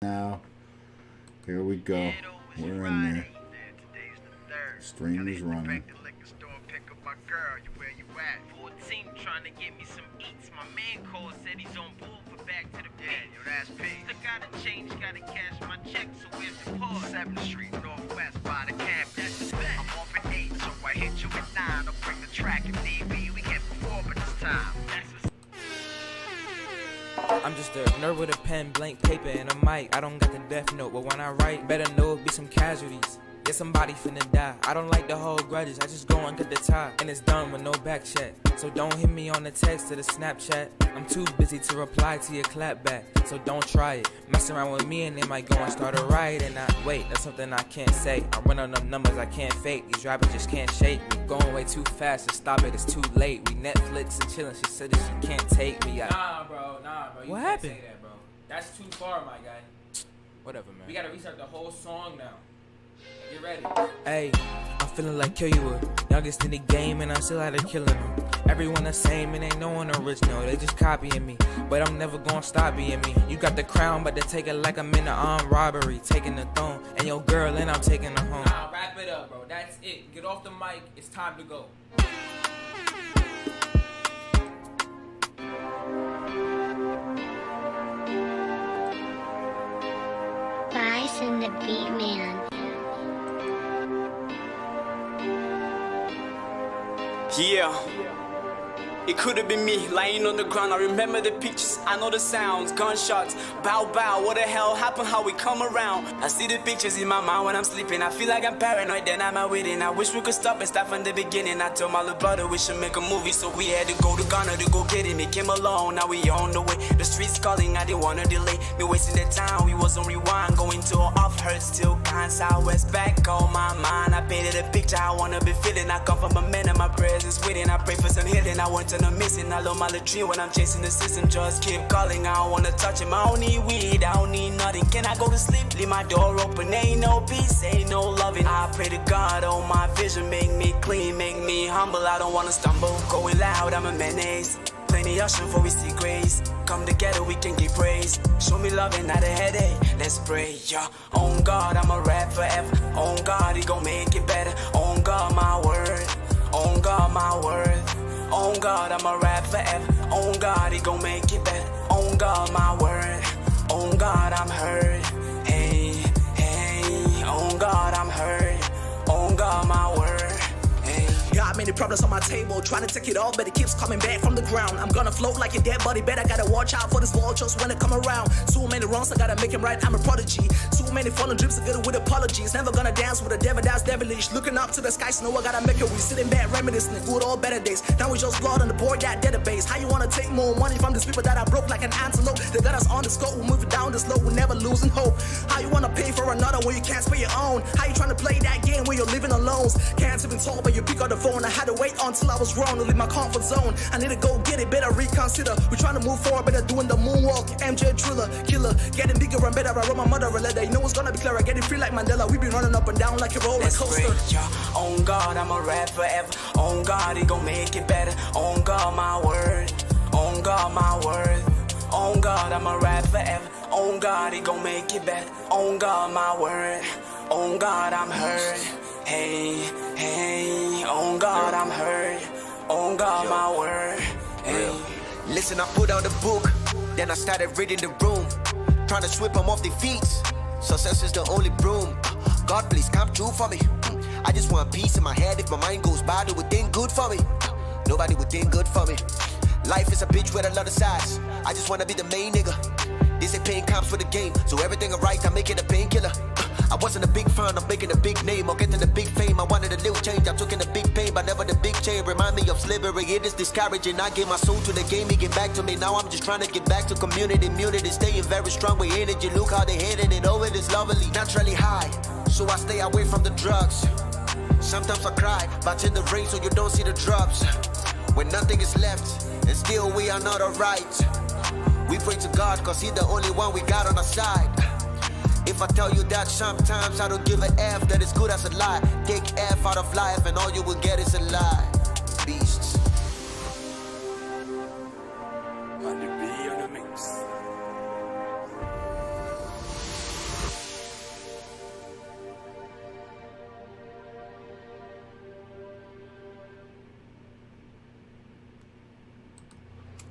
Now, here we go. We're in there. Stream is running. Trying to get me some eats. My man called, said he's on board for back to the beat. Yo, that's P. Still gotta change, gotta cash my check, so where's the pause? 7th Street, Northwest, by the camp. That's the bet. I'm off at 8, so I hit you at 9. I'll bring the track if need be. We can perform at this time. I'm just a nerd with a pen, blank paper, and a mic. I don't got the death note, but when I write, better know it be some casualties. Yeah, somebody finna die. I don't like to hold grudges, I just go and get the tie. And it's done with no back chat. So don't hit me on the text or the Snapchat. I'm too busy to reply to your clap back. So don't try it. Mess around with me and they might go and start a riot. And wait, that's something I can't say. I run on them numbers I can't fake. These rappers just can't shake me. Going way too fast, to stop it, it's too late. We Netflix and chillin', she said that she can't take me. Nah, bro. You what can't happened? say that, bro. That's too far, my guy. Whatever, man. We gotta restart the whole song now. Get ready. Hey, I'm feeling like kill you were youngest in the game and I'm still out of killing them. Everyone the same and ain't no one original, they just copying me. But I'm never gonna stop being me. You got the crown, but they take it like I'm in an armed robbery. Taking the throne, and your girl and I'm taking her home. Nah, wrap it up, bro. That's it. Get off the mic. It's time to go. Vice and the Beat Man. Yeah, it could have been me lying on the ground. I remember the pictures, I know the sounds, gunshots, bow bow. What the hell happened? How we come around? I see the pictures in my mind when I'm sleeping. I feel like I'm paranoid, then I'm out with it. I wish we could stop and start from the beginning. I told my little brother we should make a movie, so we had to go to Ghana to go get him. He came along, now we on the way. The streets calling, I didn't wanna delay. Me wasting the time, we was on rewind, going to off hurt, still kind. Southwest back on my mind. I painted a picture I wanna be feeling. I come from a man and my prayers is waiting. I pray for some healing, I want to know missing. I love my latrine when I'm chasing the system. Just keep calling, I don't wanna touch him. I don't need weed, I don't need nothing. Can I go to sleep? Leave my door open. Ain't no peace, ain't no loving. I pray to God, oh my vision, make me clean, make me humble. I don't wanna stumble, going loud, I'm a N.A.Z. Plenty ocean before we see grace. Come together, we can give praise. Show me love and not a headache. Let's pray, yeah. On God, I'ma rap forever. On God, He gon' make it better. On God, my word. On God, my word. On God, I'ma rap forever. On God, He gon' make it better. On God, my word. On God, I'm hurt. Hey, hey. On God, I'm hurt. On God, my word. Got many problems on my table, trying to take it off, but it keeps coming back from the ground. I'm gonna float like a dead body, bet I gotta watch out for these vultures when they come around. Too many wrongs, I gotta make them right, I'm a prodigy. Too many fallen dreams, I with apologies. Never gonna dance with a devil that's devilish. Looking up to the skies, know I gotta make it. We sitting back, reminiscing the good old better days. Now we just blood on the board, that database. How you wanna take more money from these people that I broke like an antelope? They got us on the scope, we're moving down the slope, we're never losing hope. How you wanna pay for another when you can't pay your own? How you trying to play that game when you're living alone? Can't even talk, but you pick up the phone. I had to wait until I was wrong to leave my comfort zone. I need to go get it, better reconsider. We're trying to move forward, better doing the moonwalk. MJ driller, killer, getting bigger and better. I wrote my mother a letter, you know it's gonna be clear. I get it free like Mandela. We been running up and down like a roller coaster. Let's pray, yeah. On God, I'ma rap forever. On God, He gon' make it better. On God, my word. On God, my word. On God, I'ma rap forever. On God, He gon' make it better. On God, my word. On God, I'm hurt. Hey, hey. On God, I'm hurt. On God, my word. Hey. Listen, I put out a book, then I started reading the room, trying to sweep them off their feet. Success is the only broom. God, please come true for me. I just want peace in my head. If my mind goes bad, it would think good for me. Nobody would think good for me. Life is a bitch with a lot of sides. I just wanna be the main nigga. They say pain comes with the game, so everything I write, I make it a painkiller. I wasn't a big fan of making a big name or getting a big fame. I wanted a little change, I took in a big pain, but never the big chain. Remind me of slavery, it is discouraging. I gave my soul to the game, he gave back to me. Now I'm just trying to get back to community, immunity, staying very strong with energy. Look how they hating it, oh it is lovely. Naturally high, so I stay away from the drugs. Sometimes I cry, but in the rain so you don't see the drops. When nothing is left, and still we are not alright. We pray to God, cause He's the only one we got on our side. If I tell you that sometimes I don't give a F, that is good as a lie. Take F out of life and all you will get is a lie. Beasts.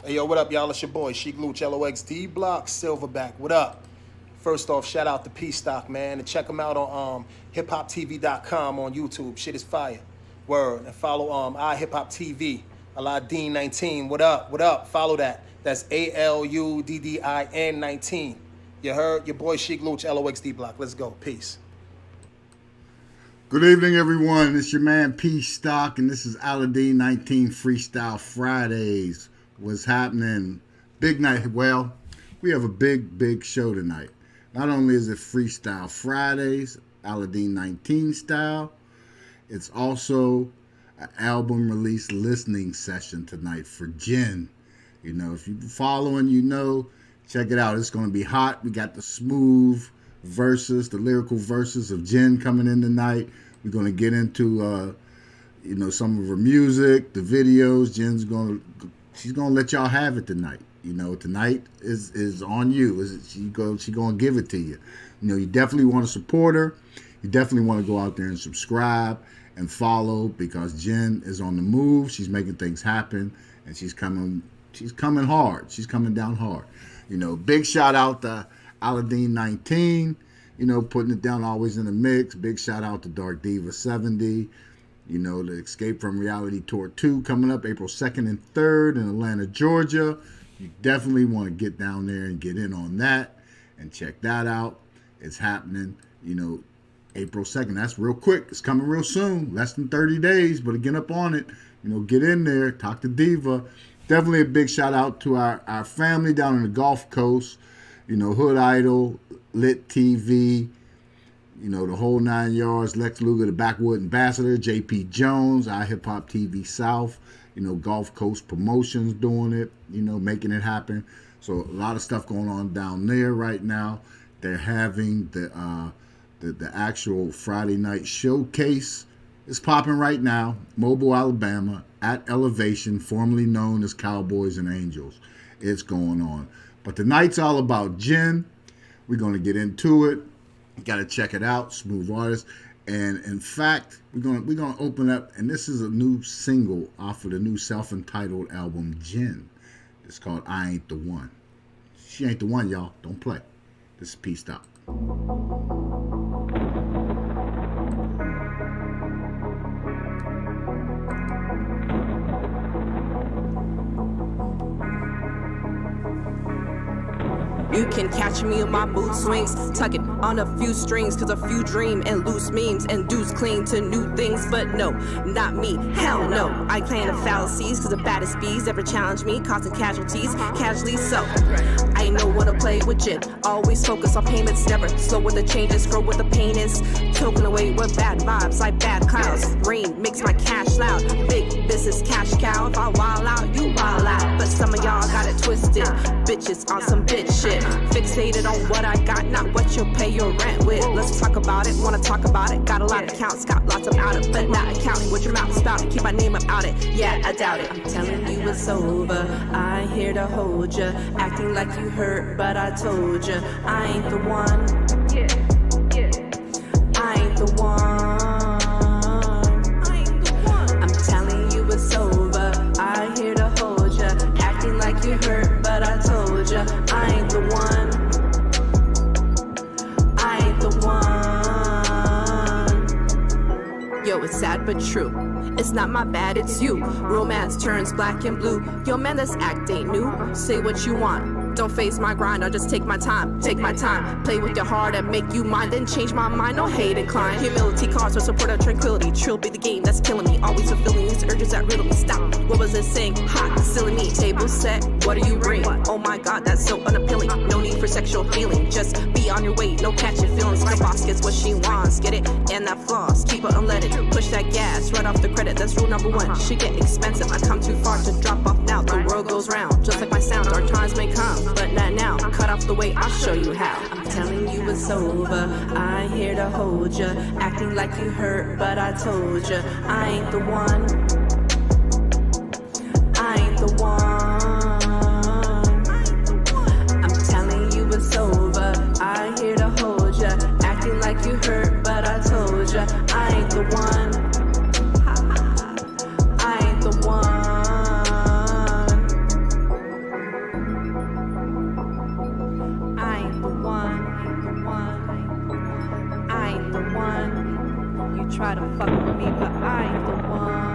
Hey, yo, what up, y'all? It's your boy, Sheik Luch, LOXD Block, Silverback. What up? First off, shout out to Pstock, man. And check them out on HipHopTV.com on YouTube. Shit is fire. Word. And follow iHipHopTV, ALUDDIN19. What up? What up? Follow that. That's ALUDDIN19. You heard? Your boy, Sheik Luch, LOXD Block. Let's go. Peace. Good evening, everyone. It's your man Pstock, and this is ALUDDIN19 Freestyle Fridays. What's happening? Big night. Well, we have a big show tonight. Not only is it Freestyle Fridays, ALUDDIN19 style, it's also an album release listening session tonight for Jen. You know, if you're following, you know, check it out. It's going to be hot. We got the smooth verses, the lyrical verses of Jen coming in tonight. We're going to get into, you know, some of her music, the videos. She's going to let y'all have it tonight. You know, tonight is on you. She going to give it to you. You know, you definitely want to support her. You definitely want to go out there and subscribe and follow, because Jen is on the move. She's making things happen, and she's coming hard. She's coming down hard. You know, big shout out to ALUDDIN19, you know, putting it down always in the mix. Big shout out to Dark Diva 70. You know, the Escape from Reality Tour 2 coming up April 2nd and 3rd in Atlanta, Georgia. You definitely want to get down there and get in on that and check that out. It's happening, you know, April 2nd. That's real quick. It's coming real soon. Less than 30 days, but get up on it. You know, get in there. Talk to Diva. Definitely a big shout out to our family down in the Gulf Coast. You know, Hood Idol, Lit TV, you know, the whole 9 yards. Lex Luger, the Backwood Ambassador, JP Jones, iHipHopTV South, you know, Gulf Coast Promotions doing it, you know, making it happen. So a lot of stuff going on down there right now. They're having the actual Friday night showcase. It's popping right now. Mobile, Alabama, at Elevation, formerly known as Cowboys and Angels. It's going on. But tonight's all about Jen. We're going to get into it. You got to check it out. Smooth artist. And in fact, we're gonna open up, and this is a new single off of the new self-entitled album, Jen. It's called I Ain't the One. She ain't the one, y'all. Don't play. This is Pstock. You can catch me in my mood swings, tugging on a few strings, cause a few dream and loose memes and dudes cling to new things, but no, not me, hell no. I plan the fallacies, cause the baddest bees ever challenge me, causing casualties, casually so. I know when to play with Jen, always focus on payments, never slow with the changes, grow with the pain is, choking away with bad vibes like bad clouds. Rain makes my cash loud, big business cash cow. If I wild out, you wild out, but some of y'all got it twisted. Bitches on some bitch shit. Fixated on what I got, not what you'll pay your rent with. Let's talk about it, wanna talk about it. Got a lot of accounts, got lots of out it, but not accounting what your mouth spouting. Keep my name up out it, yeah, I doubt it. I'm telling you it's over, I ain't here to hold ya. Acting like you hurt, but I told ya I ain't the one. I ain't the one. I'm telling you it's over, I ain't here to hold ya. Acting like you hurt, but I told ya I ain't the one. I ain't the one. Yo, it's sad but true. It's not my bad, it's you. Romance turns black and blue. Yo, man, this act ain't new. Say what you want. Don't face my grind, I'll just take my time. Take my time, play with your heart and make you mine. Then change my mind, no hate incline. Humility calls for support of tranquility. Trill be the game that's killing me. Always fulfilling these urges that riddle me. Stop, what was it saying? Hot, silly me. Table set, what do you bring? Oh my god, that's so unappealing. No need for sexual healing. Just be on your way, no catching feelings. The boss gets what she wants, get it? And that floss, keep her unleaded. Push that gas, right off the credit, that's rule number one. Shit get expensive, I come too far to drop off now. The world goes round, just like my sound. Our times may come, but not now. Cut off the way, I'll show you how. I'm telling you it's over, I ain't here to hold ya. Acting like you hurt, but I told ya I ain't the one. I ain't the one. I'm telling you it's over, I ain't here to hold ya. Acting like you hurt, but I told ya I ain't the one. I ain't the one. try to fuck with me, but I ain't the one.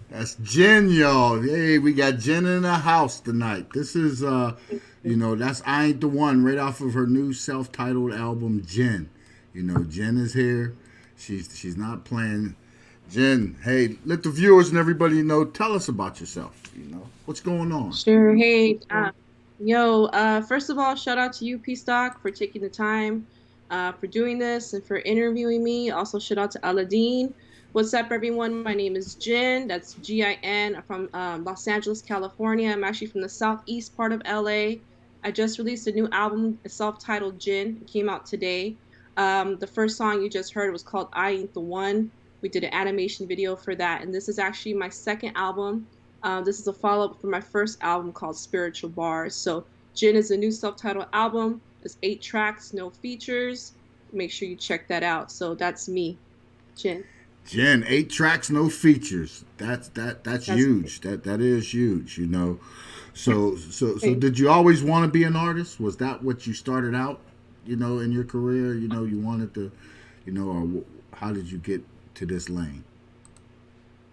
That's Jen, y'all. Hey, we got Jen in the house tonight. This is, you know, that's I Ain't the One, right off of her new self-titled album, Jen. You know, Jen is here. She's not playing. Jen, hey, let the viewers and everybody know. Tell us about yourself. You know, what's going on? Sure. Hey, first of all, shout out to you, Pstock, for taking the time for doing this and for interviewing me. Also, shout out to Aladdin. What's up, everyone? My name is Jin. That's G-I-N. I'm from Los Angeles, California. I'm actually from the southeast part of LA. I just released a new album, self-titled Jin. It came out today. The first song you just heard was called I Ain't the One. We did an animation video for that, and this is actually my second album. This is a follow-up for my first album called Spiritual Bars. So Jin is a new self-titled album. It's 8 tracks, no features. Make sure you check that out. So that's me, Jin. Jen, 8 tracks, no features. That's huge. That is huge, you know. So did you always want to be an artist? Was that what you started out, you know, in your career? You know, you wanted to, you know, or how did you get to this lane?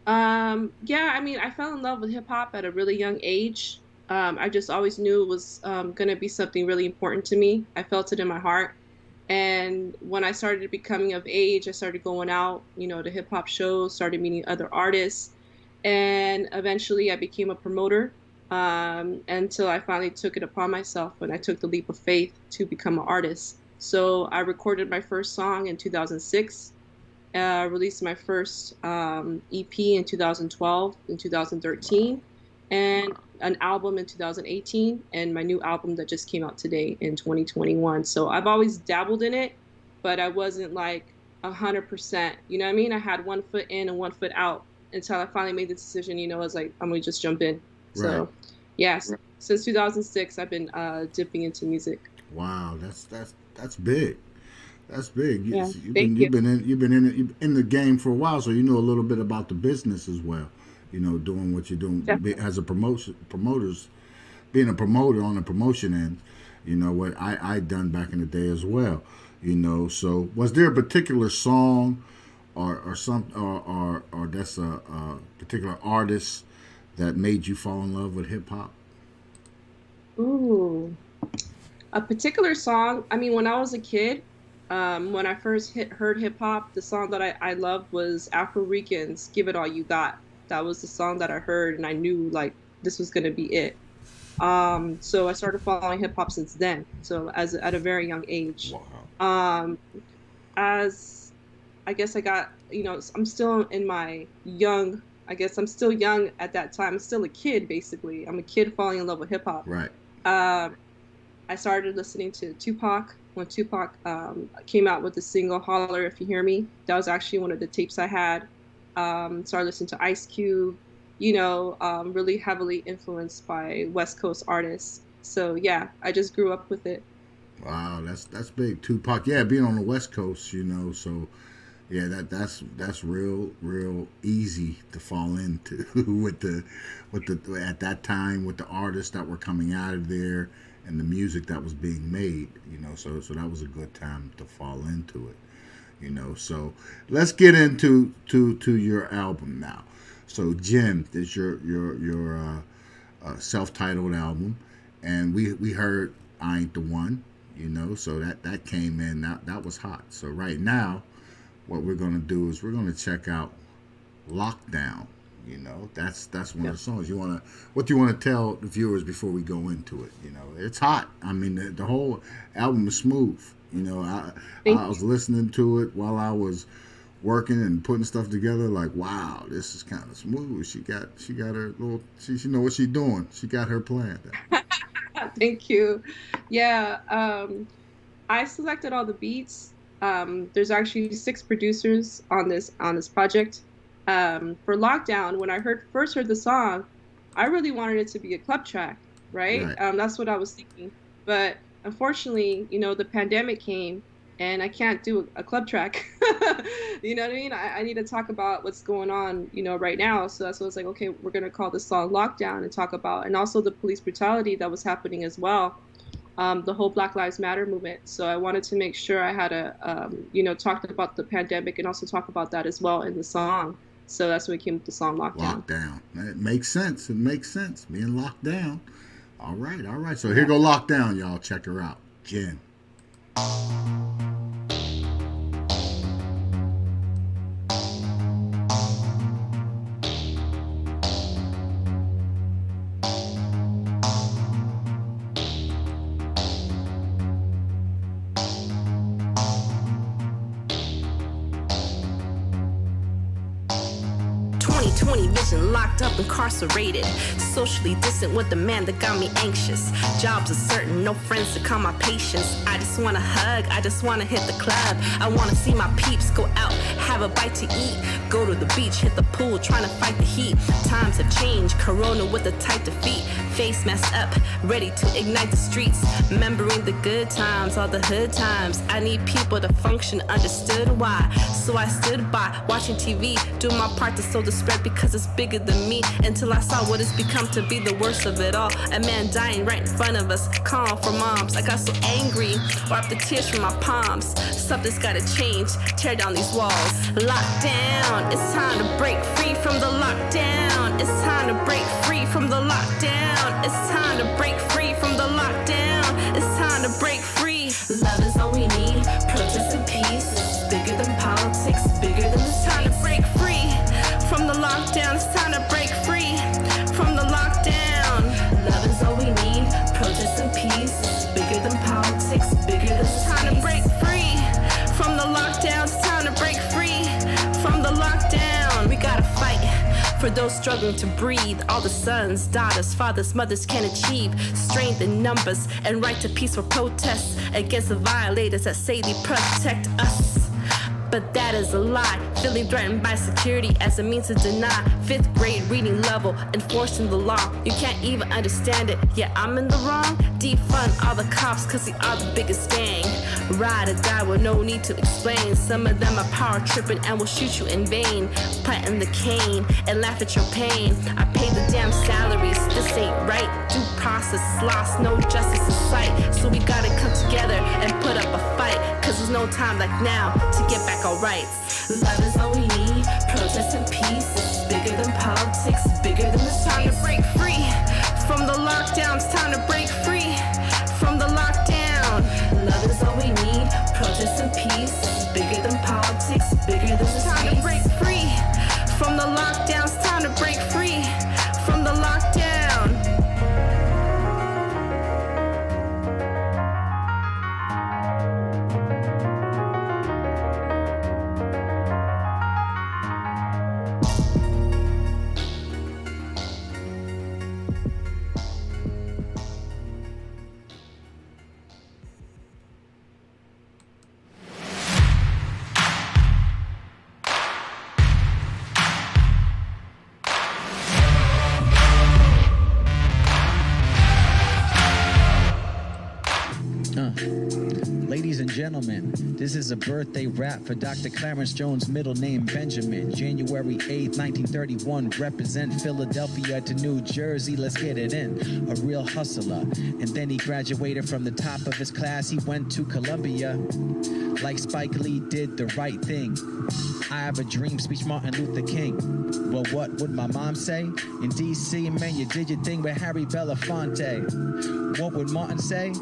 Yeah, I mean, I fell in love with hip hop at a really young age. I just always knew it was going to be something really important to me. I felt it in my heart. And when I started becoming of age, I started going out, you know, to hip hop shows, started meeting other artists. And eventually I became a promoter until I finally took it upon myself when I took the leap of faith to become an artist. So I recorded my first song in 2006, released my first EP in 2012, in 2013, and an album in 2018, and my new album that just came out today in 2021. So I've always dabbled in it, but I wasn't like 100%. You know what I mean? I had one foot in and one foot out until I finally made the decision. You know, I was like, I'm gonna just jump in. Right. So, yes, since 2006, I've been dipping into music. Wow, that's big. That's big. Yeah, you've been in the game for a while, so you know a little bit about the business as well. You know, doing what you're doing as a promoters, being a promoter on the promotion end, you know, what I done back in the day as well, you know. So was there a particular song or that's a particular artist that made you fall in love with hip hop? Ooh, a particular song. I mean, when I was a kid, when I first heard hip hop, the song that I loved was Afro Rican's "Give It All You Got." That was the song that I heard, and I knew like this was gonna be it. So I started following hip hop since then. So at a very young age. Wow. As I guess I got, you know, I'm still in my young. I guess I'm still young at that time. I'm still a kid, basically. I'm a kid falling in love with hip hop. Right. I started listening to Tupac when Tupac came out with the single "Holler If You Hear Me." That was actually one of the tapes I had. Started listening to Ice Cube, you know, really heavily influenced by West Coast artists. So yeah, I just grew up with it. Wow, that's big. Tupac, yeah, being on the West Coast, you know, so yeah, that's real easy to fall into with the at that time with the artists that were coming out of there and the music that was being made, you know, so that was a good time to fall into it. You know, so let's get into your album now. So Jim, this is your self-titled album, and we heard I Ain't the One, you know, so that came in, that was hot. So right now, what we're gonna do is we're gonna check out Lockdown. You know, that's one of the songs. What do you want to tell the viewers before we go into it? You know, it's hot. I mean, the whole album is smooth. You know, I was listening to it while I was working and putting stuff together. Like, wow, this is kind of smooth. She got her little. She know what she's doing. She got her plan. Thank you. Yeah, I selected all the beats There's actually 6 producers on this project. For Lockdown, when I first heard the song, I really wanted it to be a club track, right? That's what I was thinking. But unfortunately, you know, the pandemic came, and I can't do a club track. You know what I mean? I need to talk about what's going on, you know, right now. So that's what I was like, okay, we're gonna call this song Lockdown and talk about, and also the police brutality that was happening as well. The whole Black Lives Matter movement. So I wanted to make sure I had you know, talked about the pandemic and also talk about that as well in the song. So that's when we came up with the song Lockdown. Lockdown. It makes sense. It makes sense. Being locked down. All right, all right. So here go Lockdown, y'all. Check her out. Jen. 2020 vision, locked up, incarcerated. Socially distant with the man that got me anxious. Jobs uncertain, no friends to calm my patience. I just wanna hug, I just wanna hit the club. I wanna see my peeps go out, have a bite to eat. Go to the beach, hit the pool, trying to fight the heat. Times have changed, corona with a tight defeat. Face messed up, ready to ignite the streets. Remembering the good times, all the hood times. I need people to function, understood why. So I stood by, watching TV, doing my part to sow the spread because it's bigger than me. Until I saw what it's become to be the worst of it all. A man dying right in front of us, calling for moms. I got so angry, wiped the tears from my palms. Something's gotta change, tear down these walls. Lockdown, it's time to break free from the lockdown. It's time to break free from the lockdown. It's time to break free from the lockdown. It's time to break free. Love is all we need, protest and peace. It's bigger than politics, bigger than this. Time to break free from the lockdown. It's time to break free from the lockdown. Love is all we need, protest and peace. It's bigger than politics, bigger than this. Time to break free from the lockdown. It's time to break free from the lockdown. We gotta fight for those struggling to breathe. All the sons, daughters, fathers, mothers can achieve strength in numbers and right to peaceful protests against the violators that say they protect us. But that is a lie. Feeling threatened by security as a means to deny 5th grade reading level, enforcing the law. You can't even understand it, yeah, I'm in the wrong. Defund all the cops cause they are the biggest gang. Ride or die with no need to explain. Some of them are power tripping and will shoot you in vain. Planting the cane and laugh at your pain. I pay the damn salaries, this ain't right. Due process is lost, no justice in sight. So we gotta come together and put up a fight. Cause there's no time like now to get back our rights. Love is all we need, protest and peace. It's bigger than politics, bigger than this. Time to break free from the lockdown. It's time to break free from the lockdown. Love is all we need, protest and peace. It's bigger than politics, bigger than this. Time to break free from the lockdown. It's time to break free from the lockdown. Ladies and gentlemen, this is a birthday rap for Dr. Clarence Jones, middle name Benjamin. January 8th, 1931, represent Philadelphia to New Jersey, let's get it in. A real hustler, and then he graduated from the top of his class, he went to Columbia. Like Spike Lee did the right thing. I have a dream, speech Martin Luther King. Well, what would my mom say? In D.C., man, you did your thing with Harry Belafonte. What would Martin say?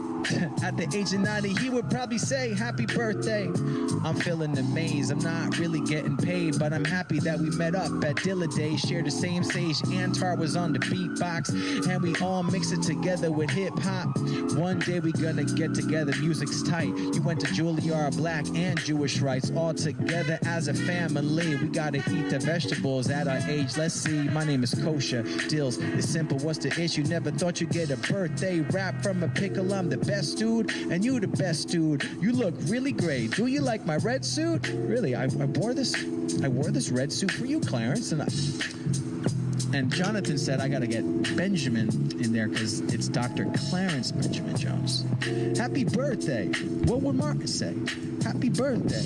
At the age of 90, he would probably say, happy birthday. I'm feeling amazed, I'm not really getting paid, but I'm happy that we met up at DILLZ, shared the same stage, Antar was on the beatbox, and we all mix it together with hip-hop. One day we gonna get together, music's tight. You went to Juilliard, black and Jewish rights, all together as a family. We gotta eat the vegetables at our age, let's see, my name is KOSHA. It's simple, what's the issue? Never thought you'd get a birthday rap from a pickle, I'm the best dude, and you the best dude. dude. You look really great. Do you like my red suit? Really, I wore this red suit for you, Clarence. And Jonathan said I gotta get Benjamin in there because it's Dr. Clarence Benjamin Jones. Happy birthday. What would Marcus say? Happy birthday.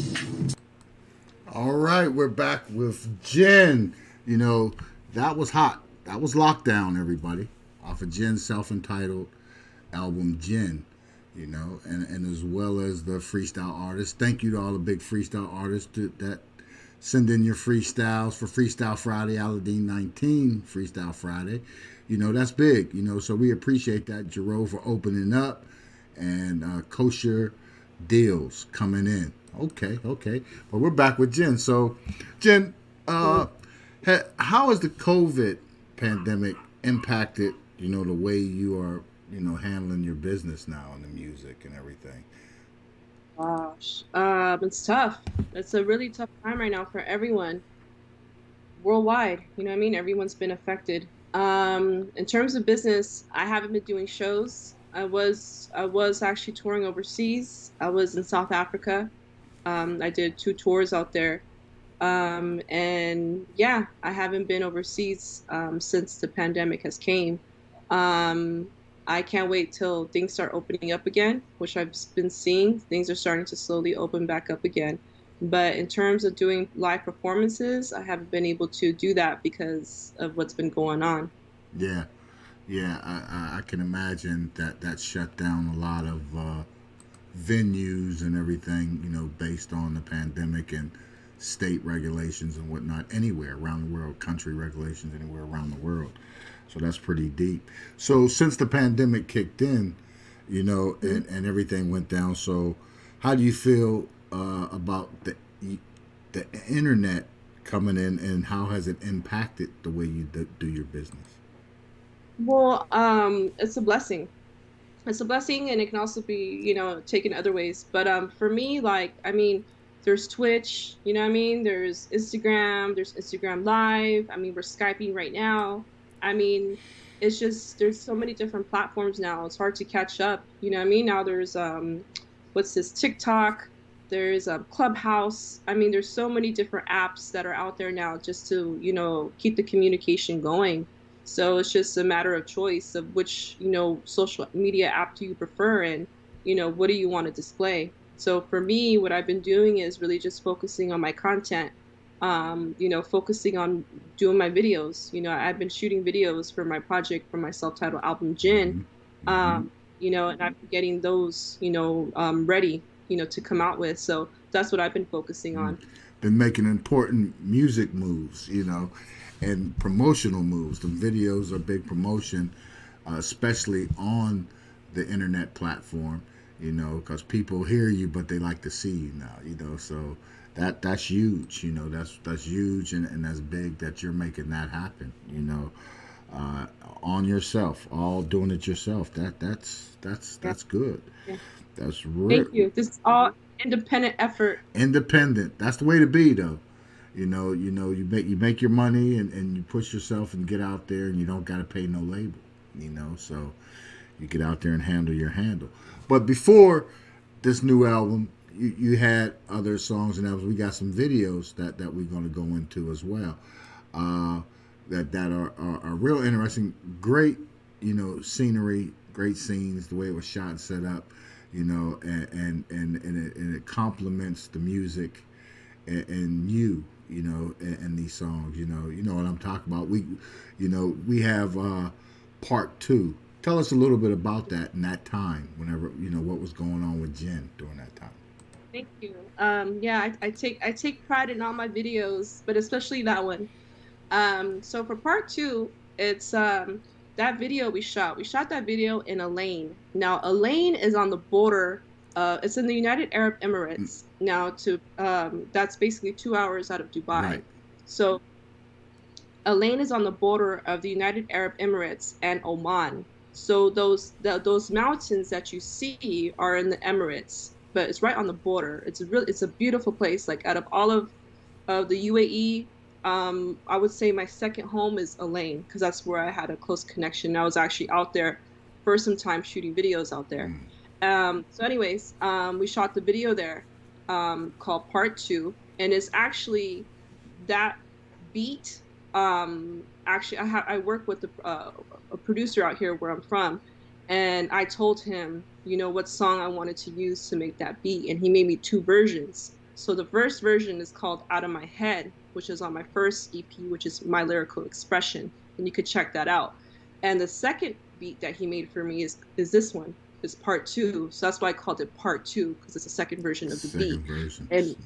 All right, we're back with Jen. You know, that was hot. That was Lockdown, everybody. Off of Jen's self-entitled album, Jen. You know, and as well as the freestyle artists. Thank you to all the big freestyle artists that send in your freestyles for Freestyle Friday, ALUDDIN19 Freestyle Friday. You know, that's big, you know, so we appreciate that. JEROH for opening up, and KOSHADillZ coming in. Okay. But we're back with Jen. So, Jen, how has the COVID pandemic impacted, you know, the way you are, you know, handling your business now and the music and everything? Gosh, it's tough. It's a really tough time right now for everyone worldwide. You know what I mean? Everyone's been affected. In terms of business, I haven't been doing shows. I was actually touring overseas. I was in South Africa. I did 2 tours out there. And yeah, I haven't been overseas since the pandemic has came. I can't wait till things start opening up again, which I've been seeing. Things are starting to slowly open back up again. But in terms of doing live performances, I haven't been able to do that because of what's been going on. Yeah. I can imagine that shut down a lot of venues and everything, you know, based on the pandemic and state regulations and whatnot anywhere around the world, country regulations anywhere around the world. So that's pretty deep. So since the pandemic kicked in, you know, and everything went down, so how do you feel about the internet coming in, and how has it impacted the way you do your business? Well, it's a blessing. It's a blessing, and it can also be, you know, taken other ways. But for me, like, I mean, there's Twitch, you know what I mean? There's Instagram Live. I mean, we're Skyping right now. I mean, it's just, there's so many different platforms now. It's hard to catch up. You know what I mean? Now there's, what's this, TikTok. There's Clubhouse. I mean, there's so many different apps that are out there now just to, you know, keep the communication going. So it's just a matter of choice of which, you know, social media app do you prefer, and, you know, what do you want to display? So for me, what I've been doing is really just focusing on my content. You know, focusing on doing my videos. You know, I've been shooting videos for my project, for my self-titled album, Jen. You know, and I'm getting those, you know, ready, you know, to come out with. So that's what I've been focusing on. Been making important music moves, you know, and promotional moves. The videos are big promotion, especially on the internet platform, you know, because people hear you, but they like to see you now, you know, so that's huge, you know, that's huge, and that's big that you're making that happen, you know, on yourself, all doing it yourself. That's good. Yeah. That's real. Thank you. This is all independent effort. Independent. That's the way to be, though. You make your money and you push yourself and get out there, and you don't got to pay no label, you know, so you get out there and handle your handle. But before this new album, you had other songs and albums. We got some videos that we're going to go into as well, that are real interesting. Great, you know, scenery, great scenes, the way it was shot and set up, you know, and it complements the music and you know, and these songs, you know what I'm talking about. We have part 2. Tell us a little bit about that in that time, whenever, you know, what was going on with Jen during that time. Thank you. Yeah, I take pride in all my videos, but especially that one. So for part 2, it's that video we shot that video in Al-Ain. Now Al-Ain is on the border. It's in the United Arab Emirates. Now that's basically 2 hours out of Dubai. Right. So Al-Ain is on the border of the United Arab Emirates and Oman. So those mountains that you see are in the Emirates, but it's right on the border. It's a beautiful place. Like, out of all of the UAE, I would say my second home is Al-Ain, because that's where I had a close connection. I was actually out there for some time shooting videos out there. So anyways, we shot the video there called Part 2, and it's actually that beat. Actually, I work with a producer out here where I'm from, and I told him, you know, what song I wanted to use to make that beat, and he made me 2 versions. So the first version is called Out of My Head, which is on my first EP, which is My Lyrical Expression, and you could check that out. And the second beat that he made for me is this one. Is Part 2, so that's why I called it Part 2, because it's the second version of the beat. And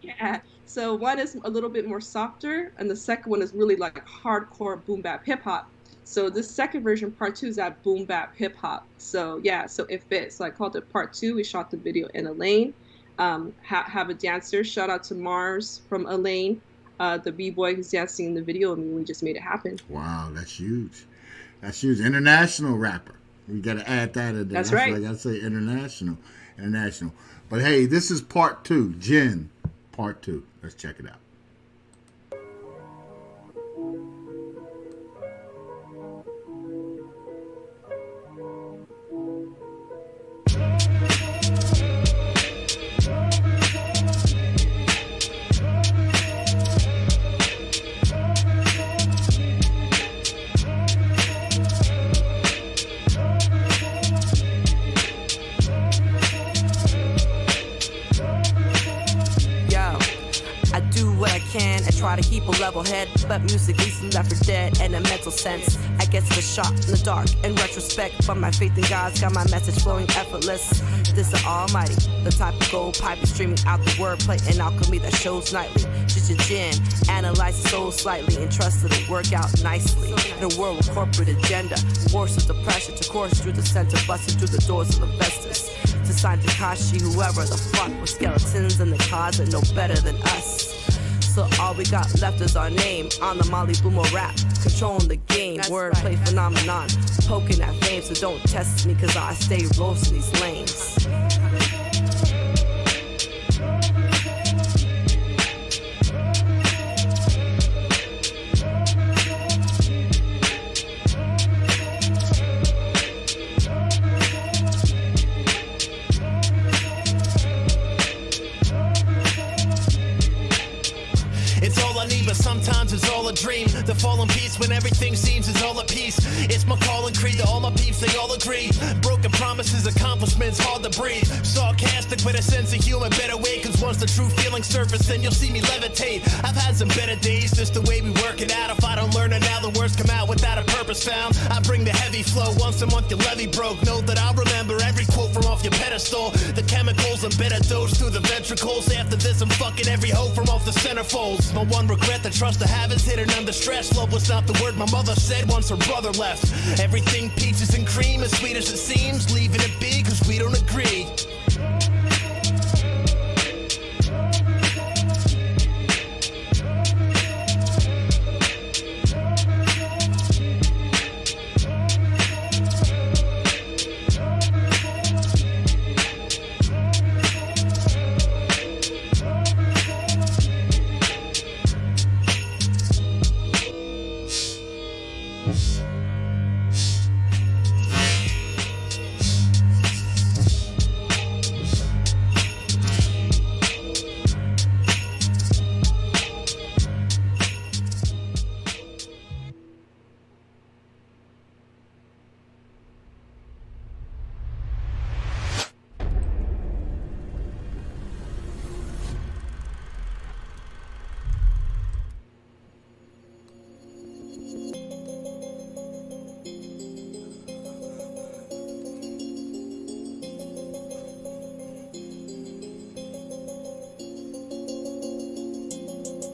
yeah, so one is a little bit more softer, and the second one is really like hardcore boom bap hip hop. So this second version, Part 2, is that boom bap hip hop. So yeah, so it fits. So I called it Part 2. We shot the video in Elaine. Have a dancer. Shout out to Mars from Elaine, the b-boy who's dancing in the video, and we just made it happen. Wow, that's huge. That's huge. International rapper. We got to add that in there. That's right. Like I say, international. But hey, this is Part 2. Jen, Part 2. Let's check it out. Try to keep a level head, but music leaves me left for dead in a mental sense. I get to the shot in the dark in retrospect, but my faith in God's got my message flowing effortless. This is almighty, the type of gold pipe is streaming out the wordplay and alchemy that shows nightly. Just a gin, analyze the soul slightly and trust it'll work out nicely. In a world with corporate agenda, forces the pressure to course through the center, busting through the doors of investors. To sign Takashi, whoever the fuck, with skeletons in the closet, no better than us. So all we got left is our name on the Molly Boomer rap, controlling the game. Wordplay phenomenon, poking at fame. So don't test me, cause I stay roasting these lanes. Sometimes it's all a dream. The fallen piece when everything seems is all a piece. It's my call and creed to all my peeps, they all agree. Broken promises, accomplishments, hard to breathe. Sarcastic with a sense of humor, better way. Cause once the true feelings surface, then you'll see me levitate. I've had some better days, just the way we work it out. If I don't learn it now, the words come out without a purpose found. I bring the heavy flow, once a month your levy broke. Know that I'll remember every quote from off your pedestal. The chemicals and better dose through the ventricles. After this I'm fucking every hoe from off the centerfolds. My one regret, the trust I have is hidden under stress. Love was not the word my mother said once her brother left. Everything peaches and cream, as sweet as it seems. Leaving it be, cause we don't agree.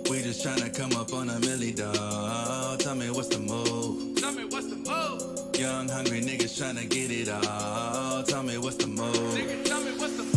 We just tryna come up on $1 million, dawg. Tell me what's the move? Tell me what's the move? Young, hungry niggas tryna get it all. Tell me what's the move? Nigga, tell me what's the move?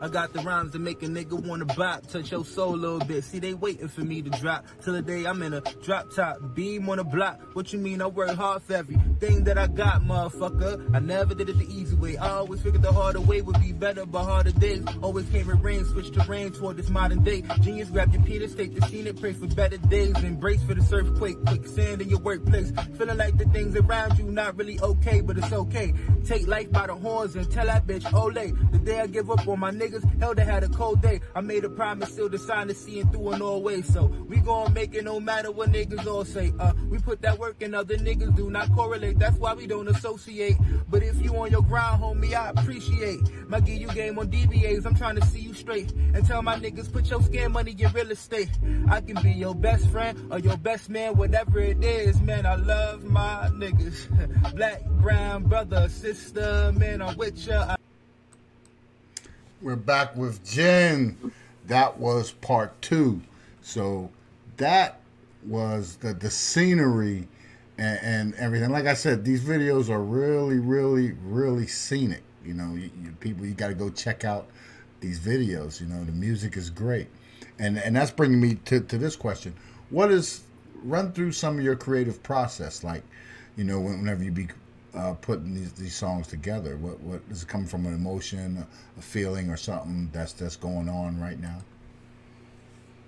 I got the rhymes to make a nigga wanna bop, touch your soul a little bit. See, they waiting for me to drop till the day I'm in a drop top beam on a block. What you mean? I work hard for everything that I got, motherfucker. I never did it the easy way. I always figured the harder way would be better, but harder days always came with rain. Switch to rain toward this modern day. Genius, grab your penis, take the scene and pray for better days. Embrace for the surfquake, quicksand in your workplace. Feeling like the things around you not really okay, but it's okay. Take life by the horns and tell that bitch, ole. The day I give up on my niggas, hell, they had a cold day. I made a promise, still the sign to see it through in all ways. So we gon' make it no matter what niggas all say. We put that work in, other niggas do not correlate. That's why we don't associate. But if you on your grind, homie, I appreciate. My give you game on DBAs, I'm trying to see you straight. And tell my niggas, put your scam money in real estate. I can be your best friend or your best man, whatever it is, man. I love my niggas. Black, brown, brother, sister, man, I'm with ya. We're back with Jen. That was part 2. So that was the scenery and everything. Like I said, these videos are really, really, really scenic. You know, people, you got to go check out these videos. You know, the music is great. And that's bringing me to this question. What is, run through some of your creative process, like, you know, whenever you be putting these songs together. What is it coming from, an emotion, a feeling, or something that's going on right now?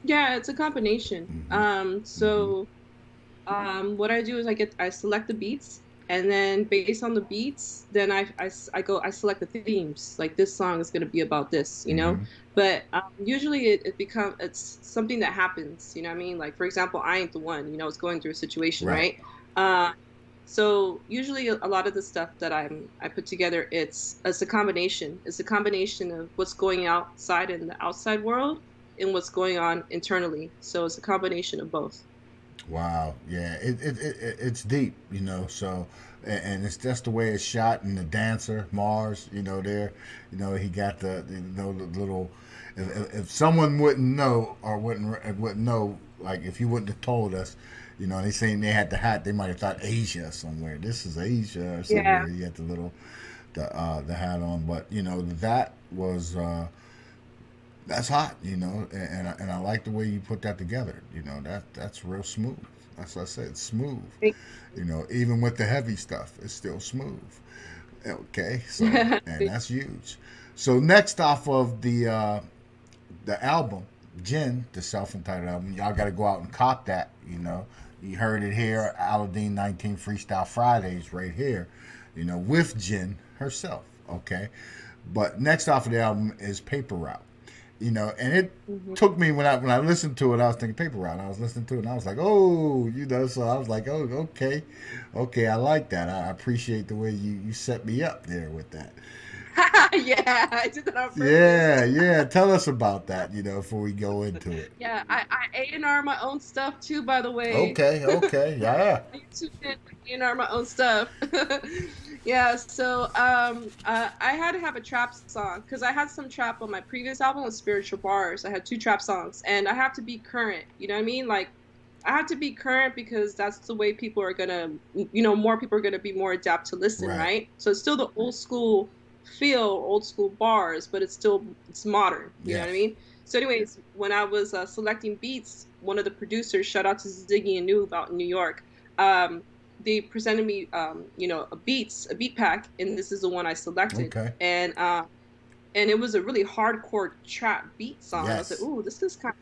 Yeah, it's a combination. What I do is I select the beats, and then based on the beats, then I select the themes. Like, this song is going to be about this, you know. But usually it's something that happens, you know what I mean? Like, for example, I Ain't the One, you know, it's going through a situation, right? So usually a lot of the stuff that I put together, it's a combination. It's a combination of what's going outside in the outside world and what's going on internally. So it's a combination of both. Wow, yeah, it's deep, you know. So, and it's just the way it's shot, and the dancer Mars, you know, there, you know, he got the, you know, the little. If someone wouldn't know or wouldn't know, like if you wouldn't have told us, you know, they saying they had the hat, they might have thought Asia somewhere. This is Asia or somewhere. Yeah. You had the little, the hat on, but you know, that was that's hot, you know, and I like the way you put that together. You know, that's real smooth. That's what I said, it's smooth. You know, even with the heavy stuff, it's still smooth. Okay, so and that's huge. So next off of the album, Jen, the self-entitled album, y'all got to go out and cop that. You know, you heard it here, ALUDDIN19 Freestyle Fridays, right here. You know, with Jen herself. Okay, but next off of the album is Paper Route. You know, and it took me when I listened to it, I was thinking Paper Route. I was listening to it and I was like, oh, you know, so I was like, oh, okay, I like that. I appreciate the way you set me up there with that. Yeah, I did that on purpose. Yeah. Tell us about that, you know, before we go into it. Yeah, I A&R my own stuff too, by the way. Okay, yeah. YouTube A&R my own stuff. Yeah, so I had to have a trap song because I had some trap on my previous album with Spiritual Bars. I had 2 trap songs, and I have to be current. You know what I mean? Like, I have to be current because that's the way people are gonna, you know, more people are gonna be more adept to listen, right? So it's still the old school feel, old school bars, but it's modern. You know what I mean? So anyways, when I was selecting beats, one of the producers, shout out to Ziggy and Noob out in New York, they presented me, you know, a beat pack, and this is the one I selected. And it was a really hardcore trap beat song. I was like, ooh, this is kind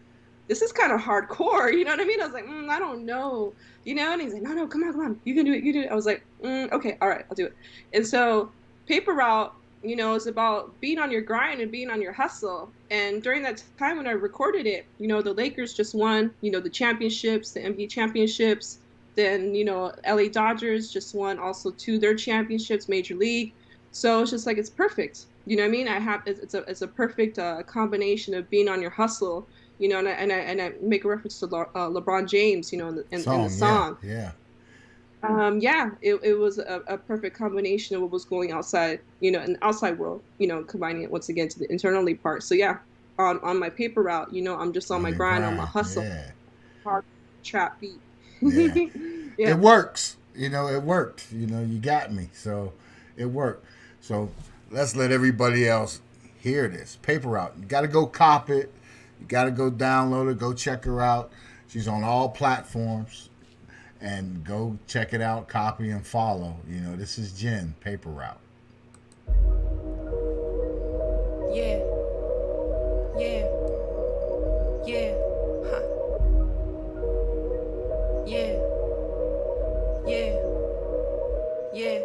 of hardcore. You know what I mean? I was like, I don't know. You know? And he's like, no, come on, you can do it. I was like, okay, all right, I'll do it. And so Paper Route, you know, is about being on your grind and being on your hustle. And during that time when I recorded it, you know, the Lakers just won, you know, the championships, the NBA championships. Then, you know, LA Dodgers just won also 2 their championships, Major League. So it's just like, it's perfect. You know what I mean? It's a perfect combination of being on your hustle, you know, and I make a reference to LeBron James, you know, in the song. It was a perfect combination of what was going outside, you know, in the outside world, you know, combining it once again to the internally part. So yeah, on my Paper Route, you know, I'm just on my grind, on my hustle, hard trap beat. It works, you know, it worked, you know, you got me, so it worked. So let's let everybody else hear this. Paper Route. You got to go cop it. You got to go download it. Go check her out. She's on all platforms. And go check it out, copy, and follow. You know, this is Jen, Paper Route. Yeah. Yeah. Yeah. Huh. Yeah. Yeah. Yeah.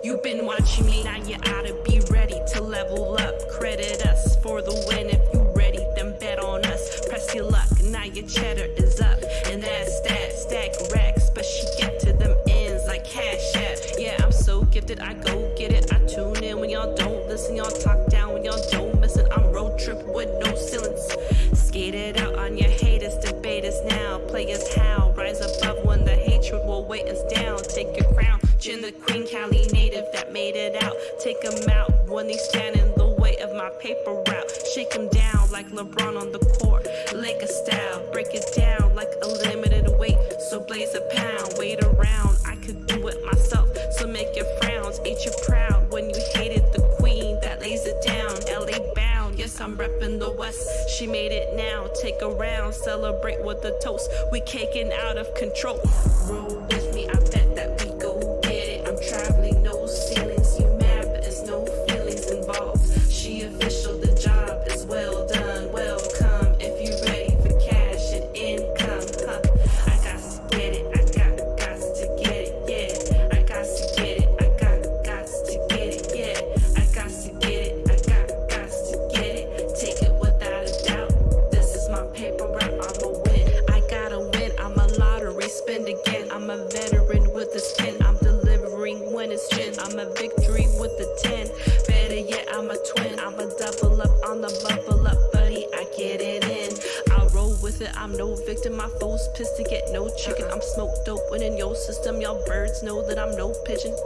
You've been watching me, now you oughta be ready to level up. Credit us for the win. If you ready, then bet on us. Press your luck, now your cheddar is up. And that's that, stack racks, but she get to them ends like Cash App. Yeah, I'm so gifted, I go get it. I tune in when y'all don't listen, y'all talk down when y'all don't listen. I'm road trip with no ceilings. Skate it out on your haters, debate us now. Players how, rise above when the hatred will weigh us down. Take your crown, Jen the Queen, Cali native that made it out. Take them out when they stand in the way of my paper route. Shake them down like LeBron on the court, Laker style. Break it down like a limited weight, so blaze a pound. Wait around, I could do it myself, so make your frowns. Ain't you proud when you hated the queen that lays it down? LA bound, yes I'm reppin' the West. She made it now, take a round, celebrate with a toast. We caking out of control. Roll with me, I bet that we go get it. I'm traveling, no ceilings. You mad, but it's no feelings involved. She official, the job is well done. Welcome if you ready for cash and income. Huh. I got to get it, I got to get it, yeah. I got to get it, I got to get it, yeah. I got to get it, I got to get it. Take it without a doubt. This is my paper route, I'ma win. I gotta win, I'm a lottery, spend again. I'm a veteran with a skin. I'm delivering when it's gin. I'm a victory with the 10. Better yet, I'm a twin. I'm a double up on the bubble up, buddy. I get it in. I'll roll with it. I'm no victim. My foes pissed to get no chicken. I'm smoked dope when in your system. Y'all birds know that I'm no pigeon.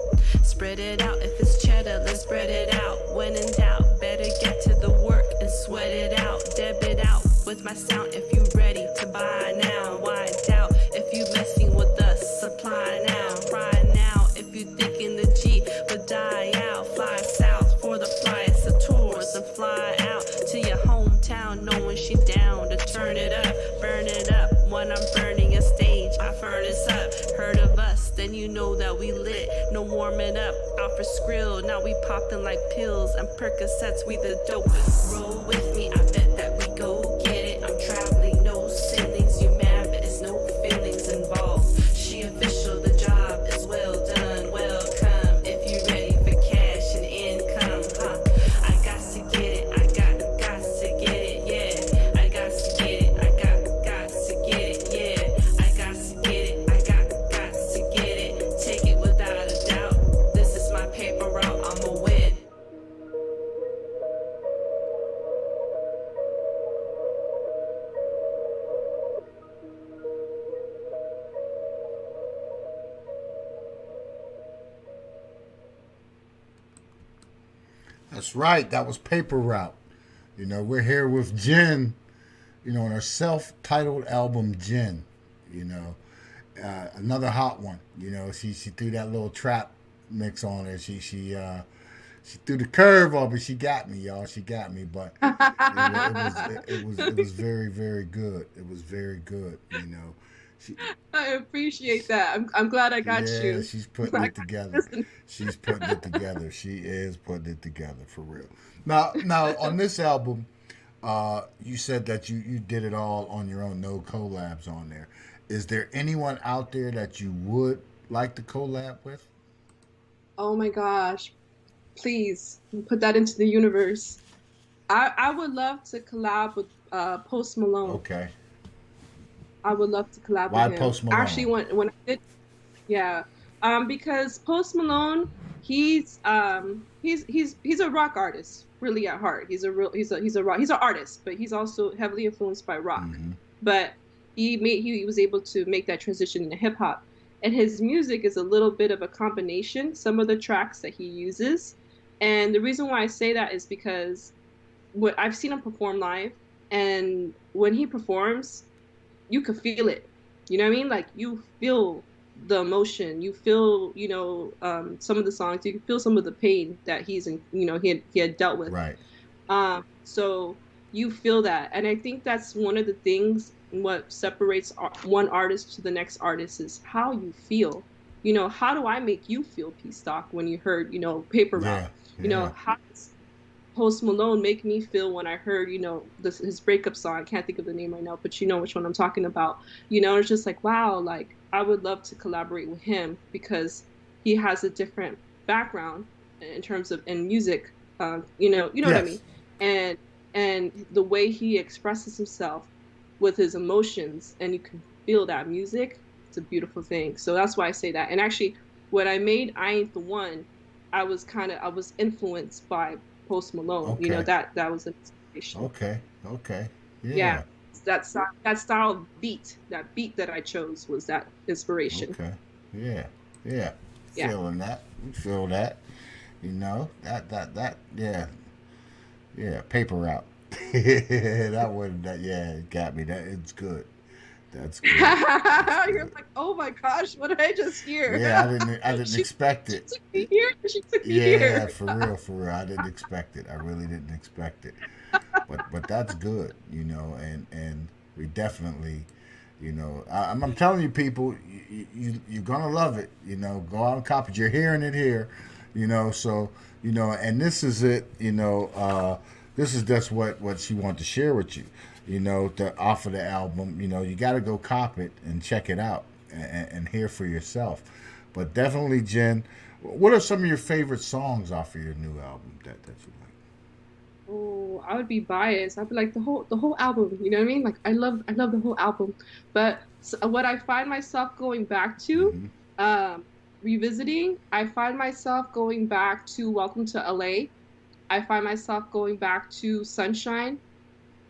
Spread it out. If it's cheddar, let's spread it out. When in doubt, better get to the work and sweat it out. Deb it out with my sound. If you ready to buy now, why doubt? If you messing with us, supply now. Cry now. If you thinking the G would die out, fly south for the flights, the tours, and fly out to your hometown, knowing she down to turn it up, burn it up. When I'm burning a stage, I furnace up. Heard of us, then you know that we lit. No warming up, out for skrill. Now we popping like pills and Percocets. We the dopest. Roll with me, I bet that we go get it. I'm traveling, no ceilings. You mad, but it's no feelings involved. She official, the job is well done. Welcome if you ready for cash and income. Huh. I got to get it, I got to get it, yeah. I got to get it, I got to get it, yeah. I got to get it, I got to get it. Take it without a doubt. This is my paper route, I'ma win. That's right. That was Paper Route. You know, we're here with Jen, you know, on her self-titled album, Jen. You know, another hot one. You know, she threw that little trap mix on her. She threw the curve on me. She got me, y'all. She got me. But it was very, very good. It was very good. You know. I appreciate that. I'm glad I got you. Yeah, she's putting it together. She's putting it together. She is putting it together for real. Now on this album, you said that you did it all on your own, no collabs on there. Is there anyone out there that you would like to collab with? Oh my gosh. Please put that into the universe. I would love to collab with Post Malone. Okay. I would love to collab Why with him. Post Malone? Actually, when I did, yeah, because Post Malone, he's a rock artist, really at heart. He's an artist, but he's also heavily influenced by rock. Mm-hmm. But he was able to make that transition into hip hop, and his music is a little bit of a combination. Some of the tracks that he uses, and the reason why I say that is because what I've seen him perform live, and when he performs, you could feel it. You know what I mean? Like, you feel the emotion. You feel, some of the songs. You can feel some of the pain that he had dealt with. Right. So you feel that, and I think that's one of the things what separates one artist to the next artist is how you feel. You know, how do I make you feel, Pstock, when you heard, you know, Paper Route? You know, how does Post Malone make me feel when I heard, you know, his breakup song? I can't think of the name right now, but you know which one I'm talking about. You know, it's just like, wow, like I would love to collaborate with him because he has a different background in terms of in music. You know what I mean? And the way he expresses himself with his emotions, and you can feel that music. It's a beautiful thing. So that's why I say that. And actually, when I made I Ain't the One, I was influenced by Post Malone. Okay. You know, that was an inspiration. Okay. Yeah. That style of beat, that beat that I chose was that inspiration. Okay. Yeah. Feeling that. We feel that. You know, that yeah, Paper Route. That one, it got me. That it's good. That's good. You're like, oh my gosh, what did I just hear? Yeah, I didn't expect it. She took me here. Yeah, for real. I didn't expect it. I really didn't expect it. But that's good, you know, and we definitely, you know, I'm telling you, people, you're gonna love it. You know, go out and copy it. You're hearing it here, you know. So, you know, and this is it. You know, this is just what she wanted to share with you. You know, to offer the album, you know, you got to go cop it and check it out and hear for yourself. But definitely, Jen, what are some of your favorite songs off of your new album that you like? Oh, I would be biased. I'd be like the whole album. You know what I mean? Like I love the whole album. But what I find myself going back to, revisiting, I find myself going back to Welcome to LA. I find myself going back to Sunshine.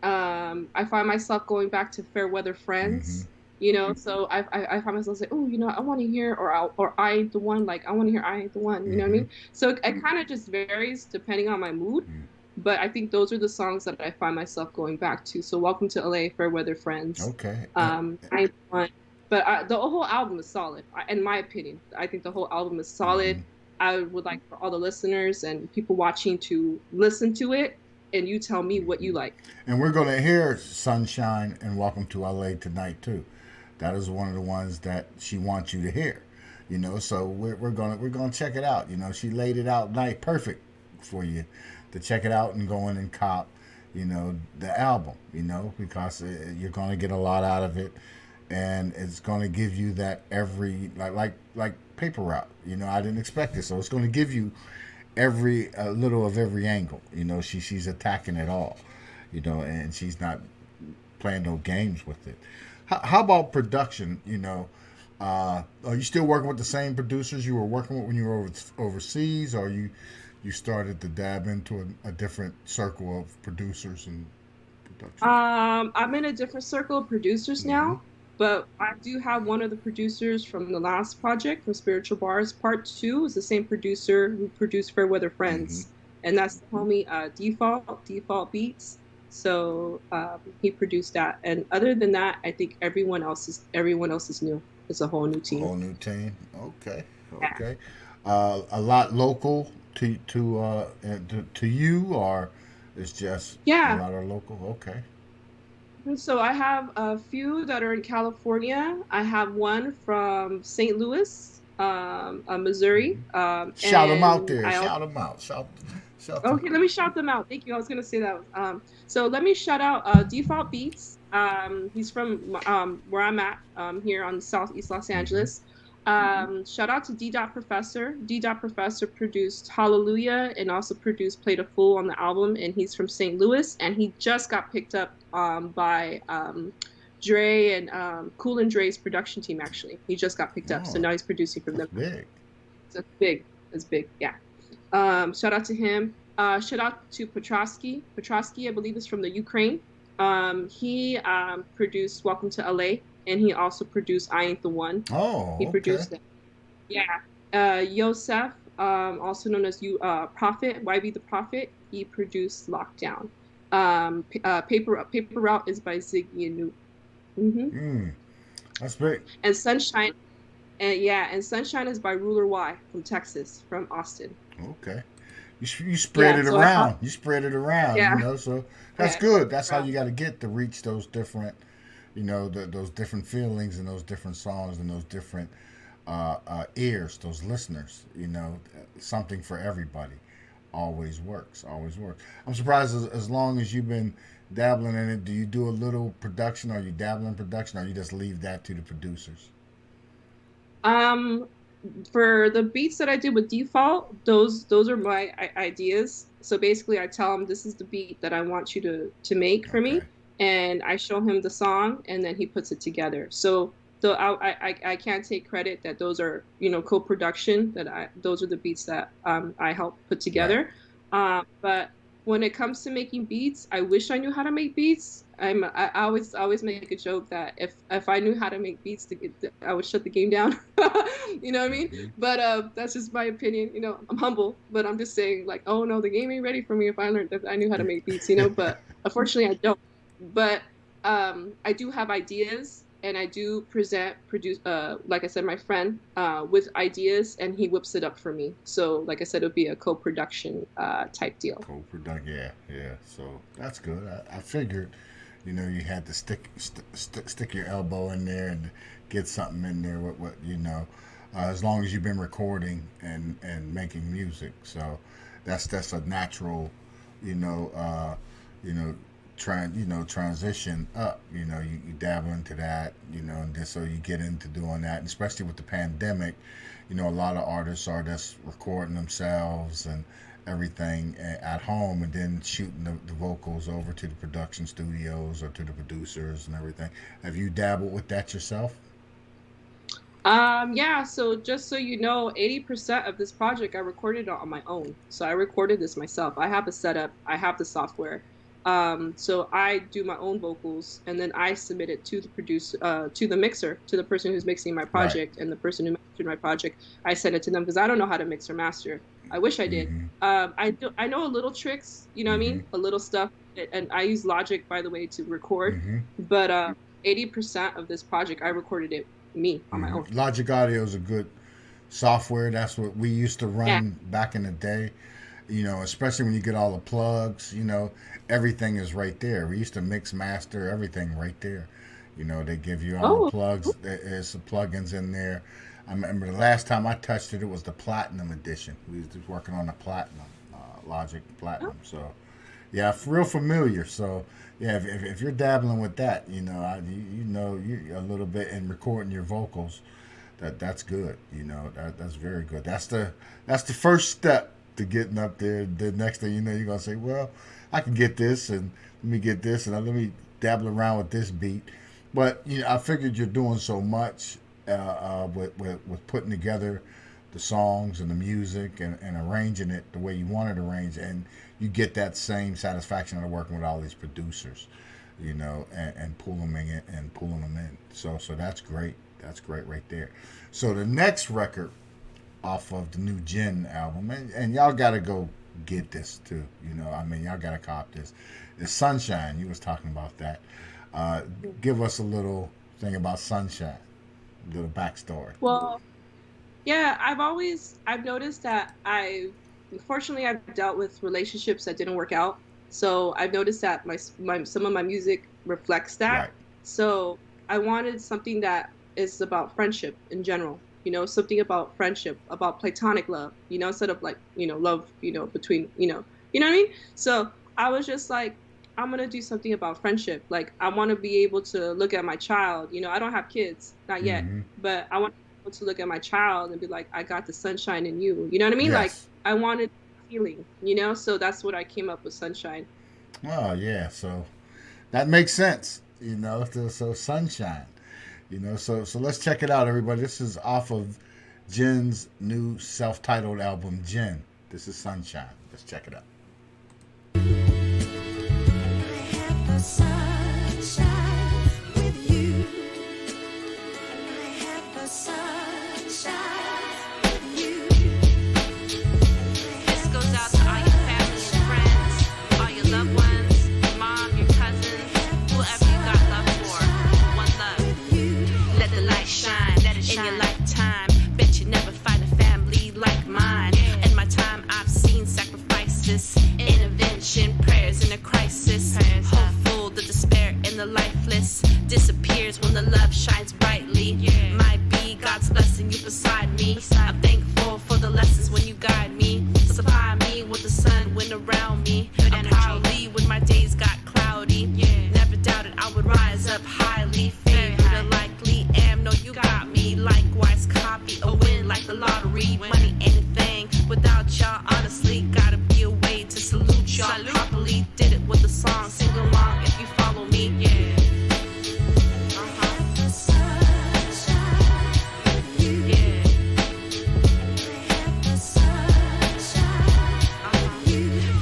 I find myself going back to Fair Weather Friends, you know, so I find myself saying, oh, you know, I want to hear, or I Ain't the One, like, I want to hear I Ain't the One, you know what I mean? So it kind of just varies depending on my mood, but I think those are the songs that I find myself going back to. So Welcome to LA, Fair Weather Friends. Okay. I Ain't the One. But the whole album is solid, in my opinion. I think the whole album is solid. I would like for all the listeners and people watching to listen to it, and you tell me what you like. And we're going to hear Sunshine and Welcome to LA tonight too. That is one of the ones that she wants you to hear. You know, so we're gonna check it out. You know, she laid it out nice, perfect for you to check it out and go in and cop, you know, the album. You know, because you're gonna get a lot out of it, and it's gonna give you that every like Paper Route. You know, I didn't expect it, so it's gonna give you every little of every angle. You know, she's attacking it all, you know, and she's not playing no games with it. How about production? You know, are you still working with the same producers you were working with when you were overseas, or you started to dab into a different circle of producers and production? I'm in a different circle of producers now, but I do have one of the producers from the last project, from Spiritual Bars Part 2, is the same producer who produced Fair Weather Friends. And that's the homie Default Beats. So he produced that. And other than that, I think everyone else is new. It's a whole new team. Whole new team. Okay. A lot local to you, or it's just a lot of local? Okay. And so I have a few that are in California. I have one from St. Louis, Missouri. Shout them out there. Shout them out. Okay, let me shout them out. Thank you. I was going to say that. So let me shout out Default Beats. He's from where I'm at, here on Southeast Los Angeles. Shout out to D.Professor. D.Professor produced Hallelujah and also produced Played a Fool on the album, and he's from St. Louis, and he just got picked up by Dre and Cool and Dre's production team, actually. He just got picked up, so now he's producing for them. Big. So it's big, yeah. Shout out to him. Shout out to Petrosky. Petrosky, I believe, is from the Ukraine. He produced Welcome to LA, and he also produced I Ain't the One. Oh, he produced it. Yeah. Yosef, also known as Prophet, YB the Prophet, he produced Lockdown. Paper Route is by Ziggy and That's big. And Sunshine, and Sunshine is by Ruler Y from Texas, from Austin. Okay. You spread it so around. You spread it around. Yeah. You know, so that's good. That's how you got to get to reach those different, you know, those different feelings and those different songs and those different ears, those listeners. You know, something for everybody always works. Always works. I'm surprised as long as you've been dabbling in it. Do you do a little production? Or you dabble in production, or you just leave that to the producers? For the beats that I did with Default, those are my ideas. So basically, I tell him this is the beat that I want you to make for me, and I show him the song, and then he puts it together. So I can't take credit that those are, you know, co-production. Those are the beats that I helped put together. Right. But when it comes to making beats, I wish I knew how to make beats. I always make a joke that if I knew how to make beats, I would shut the game down. You know what I mean? Mm-hmm. But that's just my opinion. You know, I'm humble, but I'm just saying, like, oh no, the game ain't ready for me if I learned that I knew how to make beats. You know, but unfortunately I don't. But I do have ideas, and I do produce, like I said, my friend with ideas, and he whips it up for me. So, like I said, it would be a co-production type deal. Co-production, yeah. So that's good. I figured, you know, you had to stick your elbow in there and get something in there. What you know, as long as you've been recording and making music, so that's a natural, transition up. You know, you dabble into that, you know, and just so you get into doing that, and especially with the pandemic, you know, a lot of artists are just recording themselves and everything at home, and then shooting the vocals over to the production studios or to the producers and everything. Have you dabbled with that yourself? Yeah, so just so you know, 80% of this project I recorded on my own. So I recorded this myself. I have a setup, I have the software. So I do my own vocals, and then I submit it to the producer, to the mixer, to the person who's mixing my project, right. And the person who mastered my project, I send it to them because I don't know how to mix or master. I wish I did. Mm-hmm. I know a little tricks, you know what I mean? A little stuff, and I use Logic, by the way, to record. Mm-hmm. But 80% of this project, I recorded it me on my own. Logic Audio is a good software. That's what we used to run back in the day. You know, especially when you get all the plugs, you know, everything is right there. We used to mix, master, everything right there. You know, they give you all the plugs. There's some plugins in there. I remember the last time I touched it, it was the Platinum Edition. We was just working on the Platinum, Logic Platinum. So, yeah, real familiar. So, yeah, if you're dabbling with that, you know, you're a little bit in recording your vocals. That's good. You know, that's very good. That's the first step to getting up there. The next thing you know, you're gonna say, well, I can get this, and let me get this, and let me dabble around with this beat. But you know, I figured you're doing so much with putting together the songs and the music and arranging it the way you want it arranged, and you get that same satisfaction of working with all these producers, you know, and pulling them in. So that's great. That's great right there. So the next record off of the new Jen album, and y'all gotta go get this too, you know, I mean, y'all gotta cop this. It's Sunshine. You was talking about that. Give us a little thing about Sunshine, a little backstory. Well, yeah, I've noticed that unfortunately I've dealt with relationships that didn't work out. So I've noticed that some of my music reflects that. Right. So I wanted something that is about friendship in general. You know, something about friendship, about platonic love, you know, instead of like, you know, love, you know, between, you know what I mean? So I was just like, I'm going to do something about friendship. Like, I want to be able to look at my child. You know, I don't have kids, not yet, but I want to be able to look at my child and be like, I got the sunshine in you. You know what I mean? Yes. Like, I wanted feeling, you know, so that's what I came up with, Sunshine. Oh, yeah. So that makes sense, you know, so Sunshine. You know, so let's check it out, everybody. This is off of Jen's new self-titled album, Jen. This is Sunshine. Let's check it out. I have the sunshine with you. I have the sunshine with you. This goes out to all your family and friends, all your loved ones, your mom, your cousins, whoever you got love for. One love. Let the light shine in your lifetime. Bet you never find a family like mine. In my time, I've seen sacrifice. always beside me. I'm thankful for the lessons when you guide me. Supply me with the sun when around me. I'm proudly when my days got cloudy. Never doubted I would rise up highly. Favored or likely am, no you got me. Likewise copy a win like the lottery. Money ain't a thing without y'all, honestly. Gotta be a way to salute y'all properly. Did it with a song, sing along if you follow me.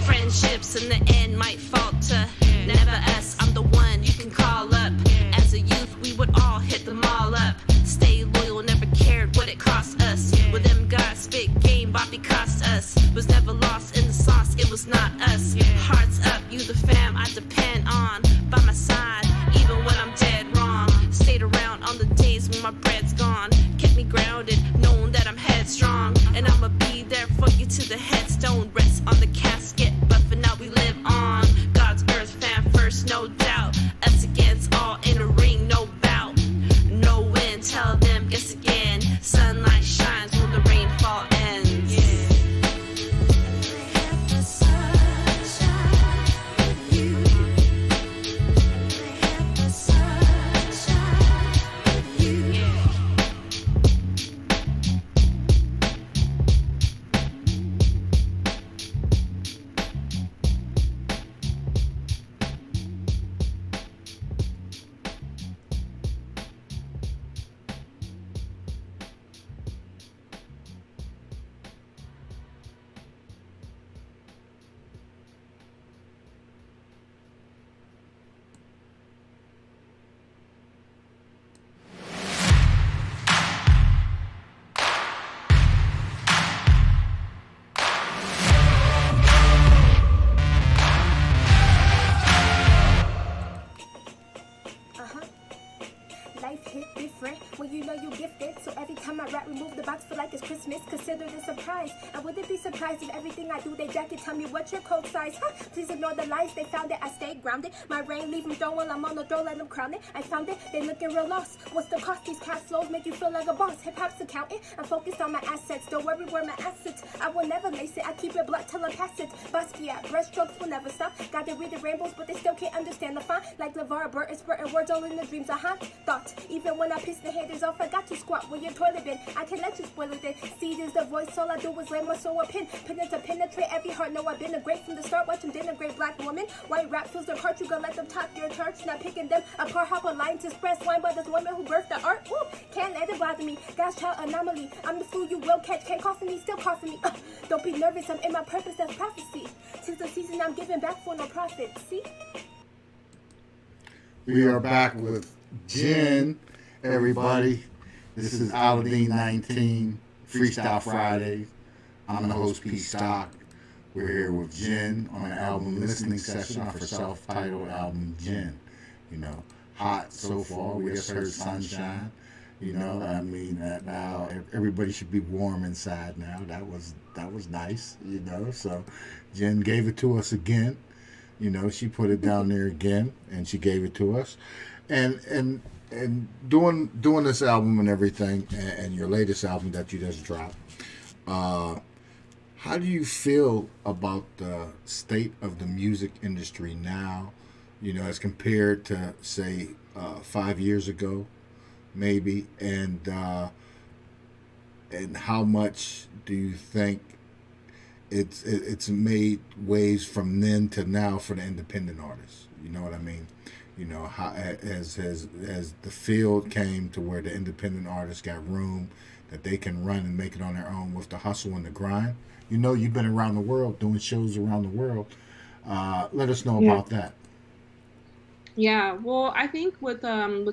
Friendships in the end might falter. Never us, I'm the one you can call up. As a youth, we would all hit them all up. Stay loyal, never cared what it cost us. With them guys spit game, Bobby cost us. Was never lost in the sauce, it was not us. Hearts up, you the fam I depend on. By my side, even when I'm dead wrong. Stayed around on the days when my bread's gone. Kept me grounded, knowing that I'm headstrong. And I'ma be there for you to the headstone. Rest on the casket, but for now we live on. God's earth, fam first, no doubt. Us against all in a ring, no bout. No win, tell them guess again. Sunlight shines when the rainfall ends. Life hit different when you know you gifted. So every time I rap, remove the box, feel like it's Christmas. Consider it a surprise. I wouldn't be surprised if everything I do, they jacket. Tell me what's your coat size, huh? Please ignore the lies, they found it. I stay grounded. My rain leave them throwing while I'm on the throne, let them crown it. I found it, they looking real lost. What's the cost? These cash flows make you feel like a boss. Hip hop's accountant. I'm focused on my assets. Don't worry where my assets. I will never lace it. I keep it blunt till I pass it. Basquiat, brushstrokes will never stop. Got to read the rainbows, but they still can't understand the font. Like LeVar Burton, spurting words all in the dreams I haunt. Thought, even when I piss the haters off, I got to squat where your toilet bin. I can let you spoil it then. Seed is the voice, all I do is lay my soul a pin. Pin it to penetrate every heart. No, I've been a great from the start. Watch them denigrate black woman. White rap fills their heart. You gonna let them talk your church. Not picking them apart. Hop a line to express wine by this woman who birthed the art. Ooh, can't let it bother me. God's child anomaly. I'm the fool you will catch. Can't cough me, still coughing me. Don't be nervous. I'm in my purpose. That's prophecy. Since the season I'm giving back for no profit. See? We are back with Jen, everybody. This is ALUDDIN19 Freestyle Fridays. I'm the host, Pstock. We're here with Jen on an album listening session off her self-titled album, Jen. You know, hot so far. We just heard Sunshine. You know, I mean, now everybody should be warm inside now. That was nice, you know. So Jen gave it to us again. You know, she put it down there again, and she gave it to us. And doing this album and everything, and your latest album that you just dropped, how do you feel about the state of the music industry now, you know, as compared to, say, 5 years ago, maybe, and how much do you think it's made waves from then to now for the independent artists? You know what I mean? You know, how as the field came to where the independent artists got room that they can run and make it on their own with the hustle and the grind. You know, you've been around the world doing shows around the world. Let us know about that. Yeah, well, I think with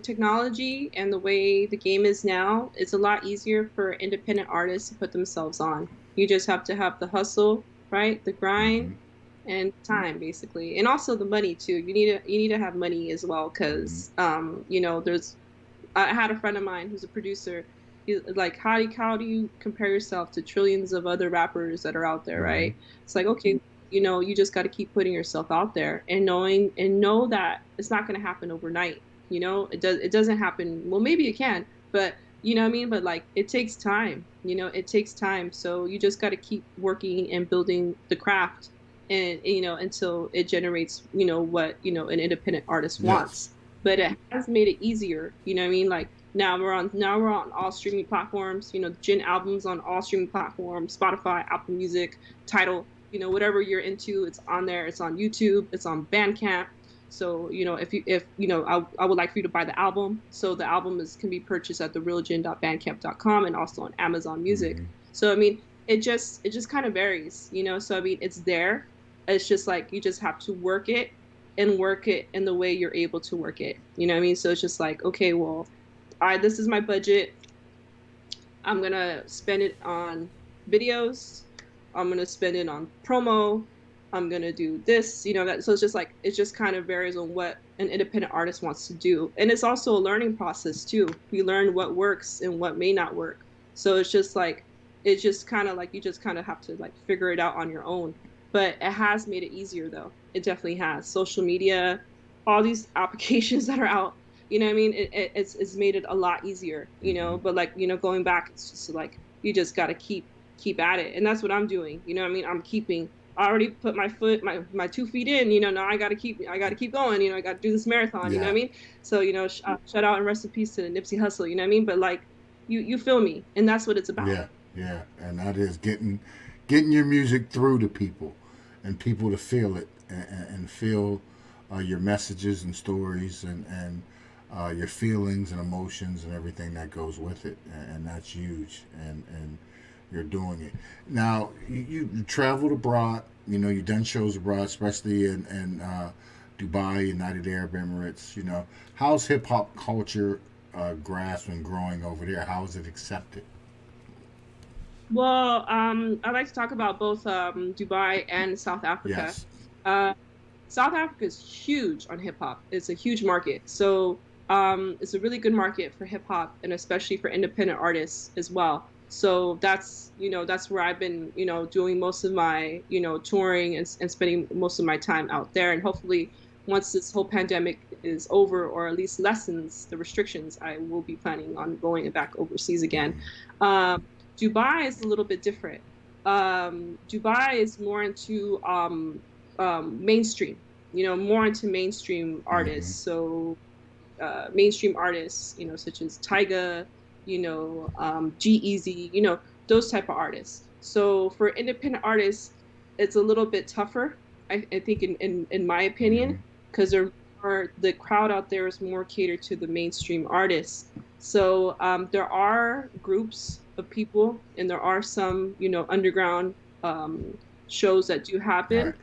technology and the way the game is now, it's a lot easier for independent artists to put themselves on. You just have to have the hustle, right? The grind and time, basically, and also the money too. You need to have money as well, because you know, I had a friend of mine who's a producer. He's like, how do you compare yourself to trillions of other rappers that are out there, right? It's like, okay, you know, you just got to keep putting yourself out there and know that it's not going to happen overnight. You know, it doesn't happen. Well, maybe it can, but you know what I mean? But like, it takes time, you know, it takes time. So you just got to keep working and building the craft, and, you know, until it generates, you know, what, you know, an independent artist wants. But it has made it easier, you know what I mean? Like, now we're on all streaming platforms, you know, Jin albums on all streaming platforms, Spotify, Apple Music, Tidal, you know, whatever you're into, it's on there. It's on YouTube, it's on Bandcamp. So, you know, if you know, I would like for you to buy the album. So the album can be purchased at therealjin.bandcamp.com and also on Amazon Music. So I mean, it just kind of varies, you know. So I mean, it's there. It's just like, you just have to work it in the way you're able to work it. You know what I mean? So it's just like, okay, well, this is my budget. I'm gonna spend it on videos. I'm gonna spend it on promo. I'm gonna do this, you know, that. So it's just like, it just kind of varies on what an independent artist wants to do, and it's also a learning process too. You learn what works and what may not work. So it's just like, it's just kind of like, you just kind of have to like figure it out on your own. But it has made it easier, though. It definitely has. Social media, all these applications that are out, you know what I mean? It's made it a lot easier, you know. But like, you know, going back, it's just like, you just got to keep at it. And that's what I'm doing. You know what I mean? I already put my 2 feet in, you know, now I got to keep going, you know, I got to do this marathon, you know what I mean? So, you know, shout out and rest in peace to Nipsey Hussle, you know what I mean? But like, you feel me? And that's what it's about. Yeah. And that is getting your music through to people, and people to feel it and feel your messages and stories and your feelings and emotions and everything that goes with it. And that's huge. And you're doing it. Now, you traveled abroad, you know, you've done shows abroad, especially in Dubai, United Arab Emirates, you know. How's hip-hop culture grasped and growing over there? How is it accepted? Well, I'd like to talk about both Dubai and South Africa. Yes. South Africa is huge on hip-hop. It's a huge market. So it's a really good market for hip-hop, and especially for independent artists as well. So that's, you know, that's where I've been, you know, doing most of my, you know, touring and spending most of my time out there. And hopefully once this whole pandemic is over, or at least lessens the restrictions, I will be planning on going back overseas again. Dubai is a little bit different. Dubai is more into mainstream, you know, more into mainstream artists. So mainstream artists, you know, such as Tyga, you know, G-Eazy, you know, those type of artists. So for independent artists, it's a little bit tougher, I think, in my opinion, because the crowd out there is more catered to the mainstream artists. So there are groups of people, and there are some, you know, underground shows that do happen.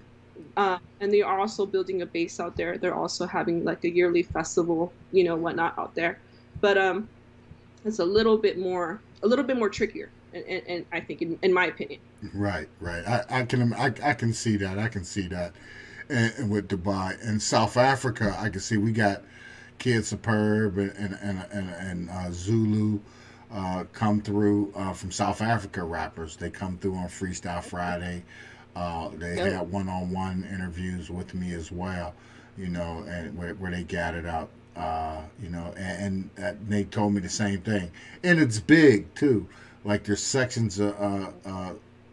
And they are also building a base out there. They're also having like a yearly festival, you know, whatnot out there. But it's a little bit more trickier, and I think, in my opinion. Right. I can see that. And with Dubai and South Africa, I can see we got Kid Superb and Zulu come through from South Africa rappers. They come through on Freestyle Friday. They had one-on-one interviews with me as well, you know, and where they gathered out. You know, and they told me the same thing, and it's big too. Like there's sections of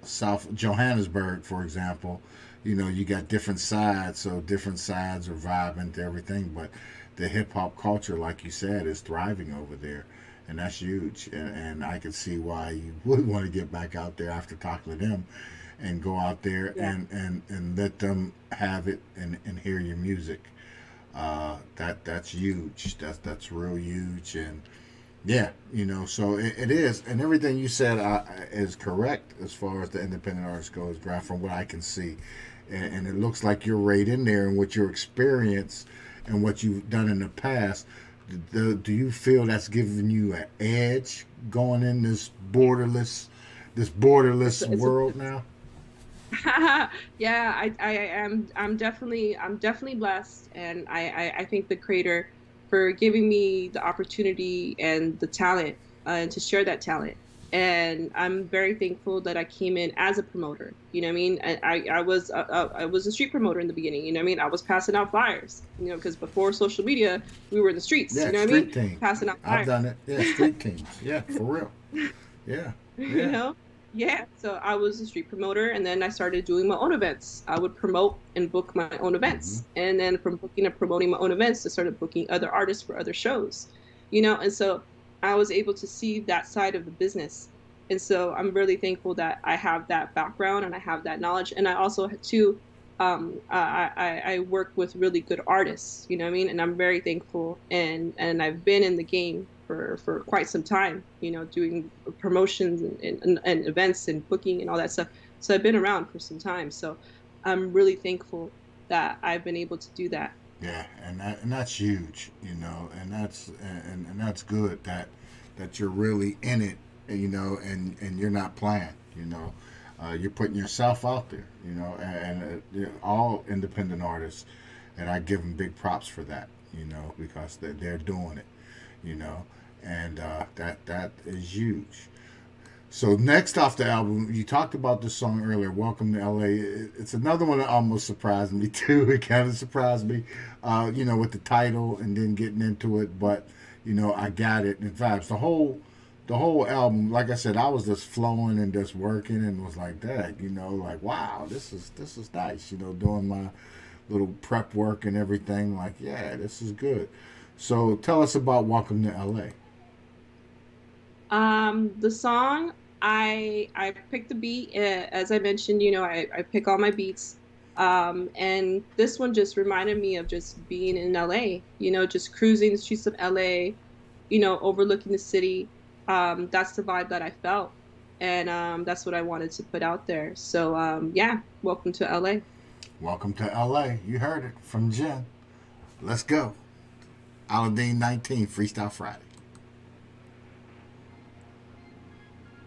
South Johannesburg, for example. You know, you got different sides, so different sides are vibing to everything. But the hip hop culture, like you said, is thriving over there, and that's huge. And I can see why you would want to get back out there after talking to them, and go out there and let them have it and hear your music. That's huge. That's real huge. And yeah, you know, so it is, and everything you said is correct as far as the independent artist goes, Graf, from what I can see, and it looks like you're right in there, and with your experience and what you've done in the past. Do you feel that's giving you an edge going in this borderless world now? Yeah, I'm definitely blessed, and I thank the creator for giving me the opportunity and the talent, and to share that talent. And I'm very thankful that I came in as a promoter. You know what I mean? I was a street promoter in the beginning. You know what I mean? I was passing out flyers. You know, because before social media, we were in the streets. Yeah, you know what I mean? street team. Passing out flyers. I've done it. Yeah, street teams. Yeah, for real. Yeah. You know? Yeah. So I was a street promoter, and then I started doing my own events. I would promote and book my own events. And then from booking and promoting my own events, I started booking other artists for other shows. You know, and so I was able to see that side of the business. And so I'm really thankful that I have that background and I have that knowledge. And I also, too, I work with really good artists, you know what I mean? And I'm very thankful. And I've been in the game for quite some time, you know, doing promotions and events and booking and all that stuff. So I've been around for some time. So I'm really thankful that I've been able to do that. Yeah, and that's huge, you know, and that's good that you're really in it, you know, and you're not playing, you know, you're putting yourself out there, you know, and all independent artists, and I give them big props for that, you know, because they're doing it, you know, and that is huge. So next off the album, you talked about this song earlier, Welcome to LA. It's another one that almost surprised me too. It kind of surprised me, you know, with the title and then getting into it. But, you know, I got it. In fact, the whole album, like I said, I was just flowing and just working and was like that, you know, like, wow, this is nice, you know, doing my little prep work and everything. Like, yeah, this is good. So tell us about Welcome to LA. The song, I picked the beat, as I mentioned, you know, I pick all my beats, and this one just reminded me of just being in LA, you know, just cruising the streets of LA, you know, overlooking the city. That's the vibe that I felt, and that's what I wanted to put out there. So yeah, welcome to LA. Welcome to LA. You heard it from Jen. Let's go. ALUDDIN19 Freestyle Friday.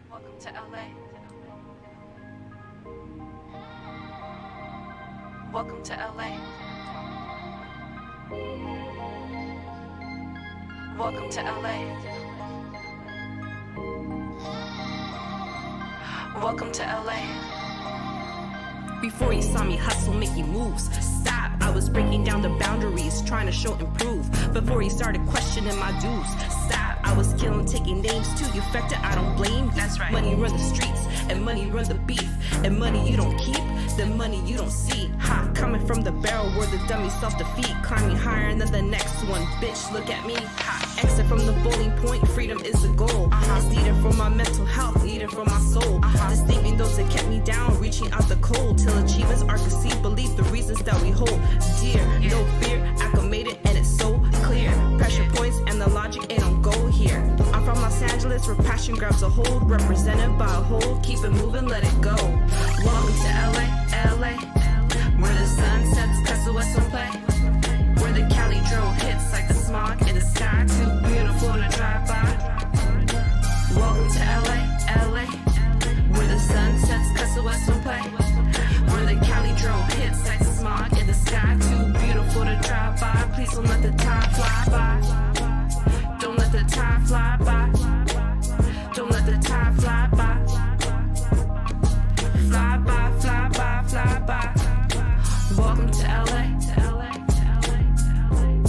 Welcome to LA. Welcome to LA. Welcome to LA. Welcome to LA. Before you saw me hustle, making moves, stop. I was breaking down the boundaries, trying to show improve. Before you started questioning my dues, stop. I was killing, taking names too. You factor, I don't blame. That's right. Money run the streets, and money run the beef, and money you don't keep, the money you don't see. Ha, coming from the barrel where the dummy self-defeat, climbing higher than the next one. Bitch, look at me. Ha, exit from the bowling point. Freedom is the goal. It's needed for my mental health, needed for my soul. Deceiving those that kept me down, reaching out the cold till achievements are conceived. Believe the reasons that we hold dear. No fear, acclimated, and it's so clear. Pressure points and the logic ain't on go here. I'm from Los Angeles where passion grabs a hold, represented by a whole. Keep it moving, let it go. Welcome to LA, LA, where the sun sets, cause the West don't play. Where the Cali drone hits like the smog in the sky, too beautiful to drive by. Welcome to LA, LA, where the sun sets, cause the West don't play. Where the Cali drone hits like the smog in the sky, too beautiful to drive by. Please don't let the time fly by. Don't let the time fly by. Don't let the time fly by. Fly by, fly by, fly by. Welcome to LA, to LA, to LA, to LA.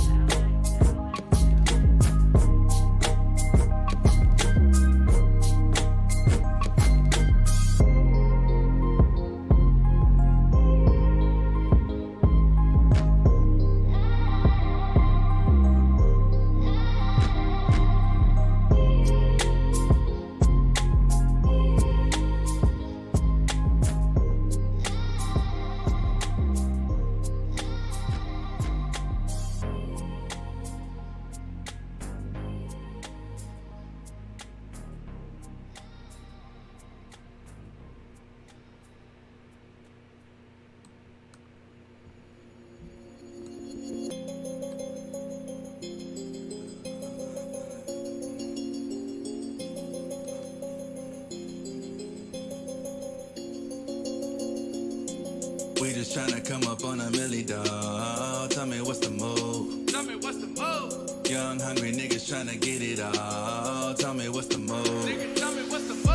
We just tryna come up on a milli, dawg. Tell me what's the move. Tell me what's the move. Young, hungry niggas tryna get it all. Tell me what's the move. Nigga, tell me what's the move.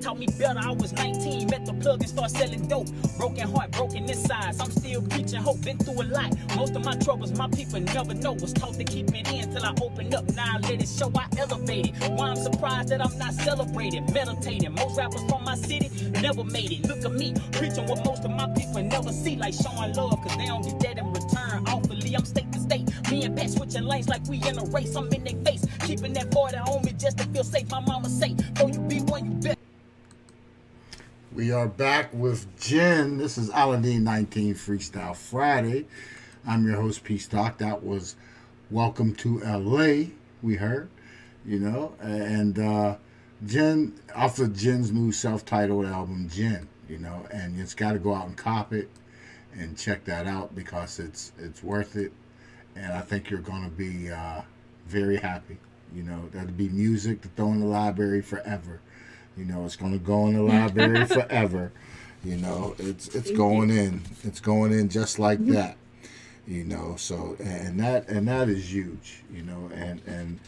taught me better. I was 19, met the plug and started selling dope. Broken heart, broken inside. I'm still preaching hope, been through a lot. Most of my troubles, my people never know. Was taught to keep it in till I opened up. Now I let it show, I elevated. Why I'm surprised that I'm not celebrated. Meditating, most rappers from my city never made it. Look at me, preaching what most of my people never see. Like showing love, cause they don't get that in return. Awfully, I'm state to state. Me and Pat switching lanes like we in a race. I'm in their face, keeping that 40 on me just to feel safe. My mama say, oh, you be one, you bet. We are back with Jen. This is ALUDDIN19 Freestyle Friday. I'm your host, Pstock. That was Welcome to LA, we heard, you know, and Jen, off of Jen's new self-titled album, Jen, you know, and it's got to go out and cop it and check that out because it's worth it, and I think you're going to be very happy. You know, that'll be music to throw in the library forever. You know, it's going to go in the library forever. You know, it's going in. It's going in just like that. You know, so and that is huge. You know, and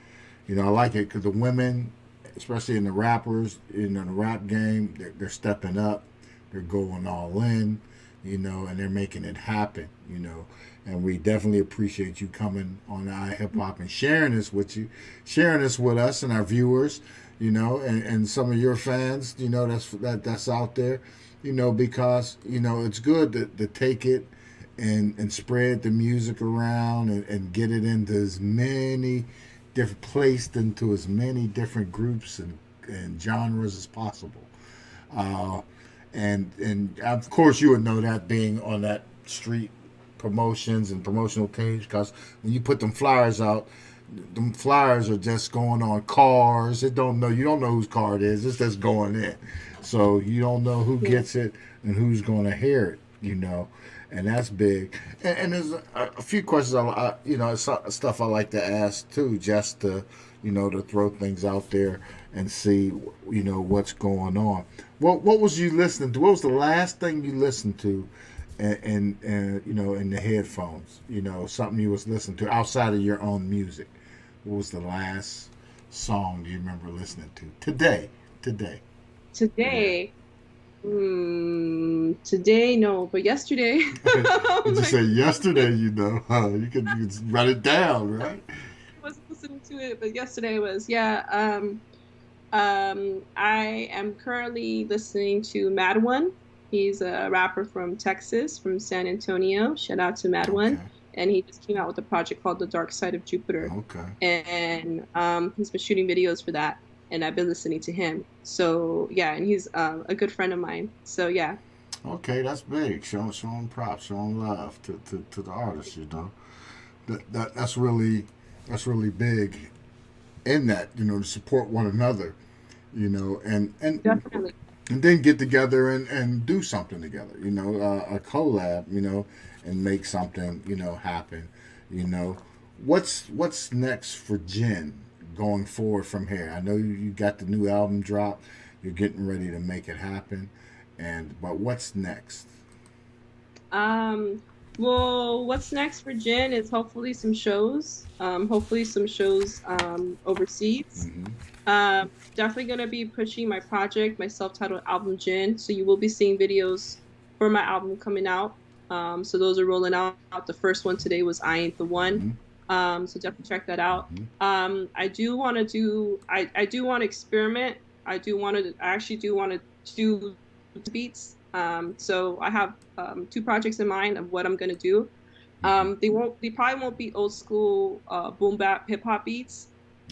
you know, I like it because the women, especially in the rappers, in the rap game, they're stepping up. They're going all in. You know, and they're making it happen. You know, and we definitely appreciate you coming on iHipHop and sharing this with you, sharing this with us and our viewers. You know, and some of your fans, you know, that's out there, you know, because, you know, it's good to take it and spread the music around and get it into as many different, placed into as many different groups and genres as possible. And of course you would know that being on that street promotions and promotional teams, because when you put them flyers out, them flyers are just going on cars. You don't know whose car it is. It's just going in. So you don't know who gets it and who's going to hear it, you know. And that's big. And there's a few questions, you know, stuff I like to ask too, just to, you know, to throw things out there and see, you know, what's going on. What was you listening to? What was the last thing you listened to and you know, in the headphones? You know, something you was listening to outside of your own music. What was the last song you remember listening to today? Today, no, but yesterday. You just say yesterday, you know. You can write it down, right? I wasn't listening to it, but yesterday was, yeah. I am currently listening to Mad One. He's a rapper from Texas, from San Antonio. Shout out to Mad One. And he just came out with a project called The Dark Side of Jupiter. Okay. And he's been shooting videos for that. And I've been listening to him. So, yeah, and he's a good friend of mine. So, yeah. Okay, that's big. Show him props, show him love to the artist, you know. That's really big in that, you know, to support one another, you know, and definitely. And then get together and do something together, you know, a collab, you know, and make something, you know, happen, you know. What's next for Jen going forward from here? I know you got the new album drop. You're getting ready to make it happen, but what's next? Well, what's next for Jen is hopefully some shows. Overseas. Mm-hmm. Definitely gonna be pushing my project, my self-titled album Jen. So you will be seeing videos for my album coming out. So those are rolling out. The first one today was I Ain't the One. Mm-hmm. So definitely check that out. Mm-hmm. I do want to experiment. I actually do want to do beats. So I have 2 projects in mind of what I'm gonna do. They probably won't be old school boom bap hip hop beats,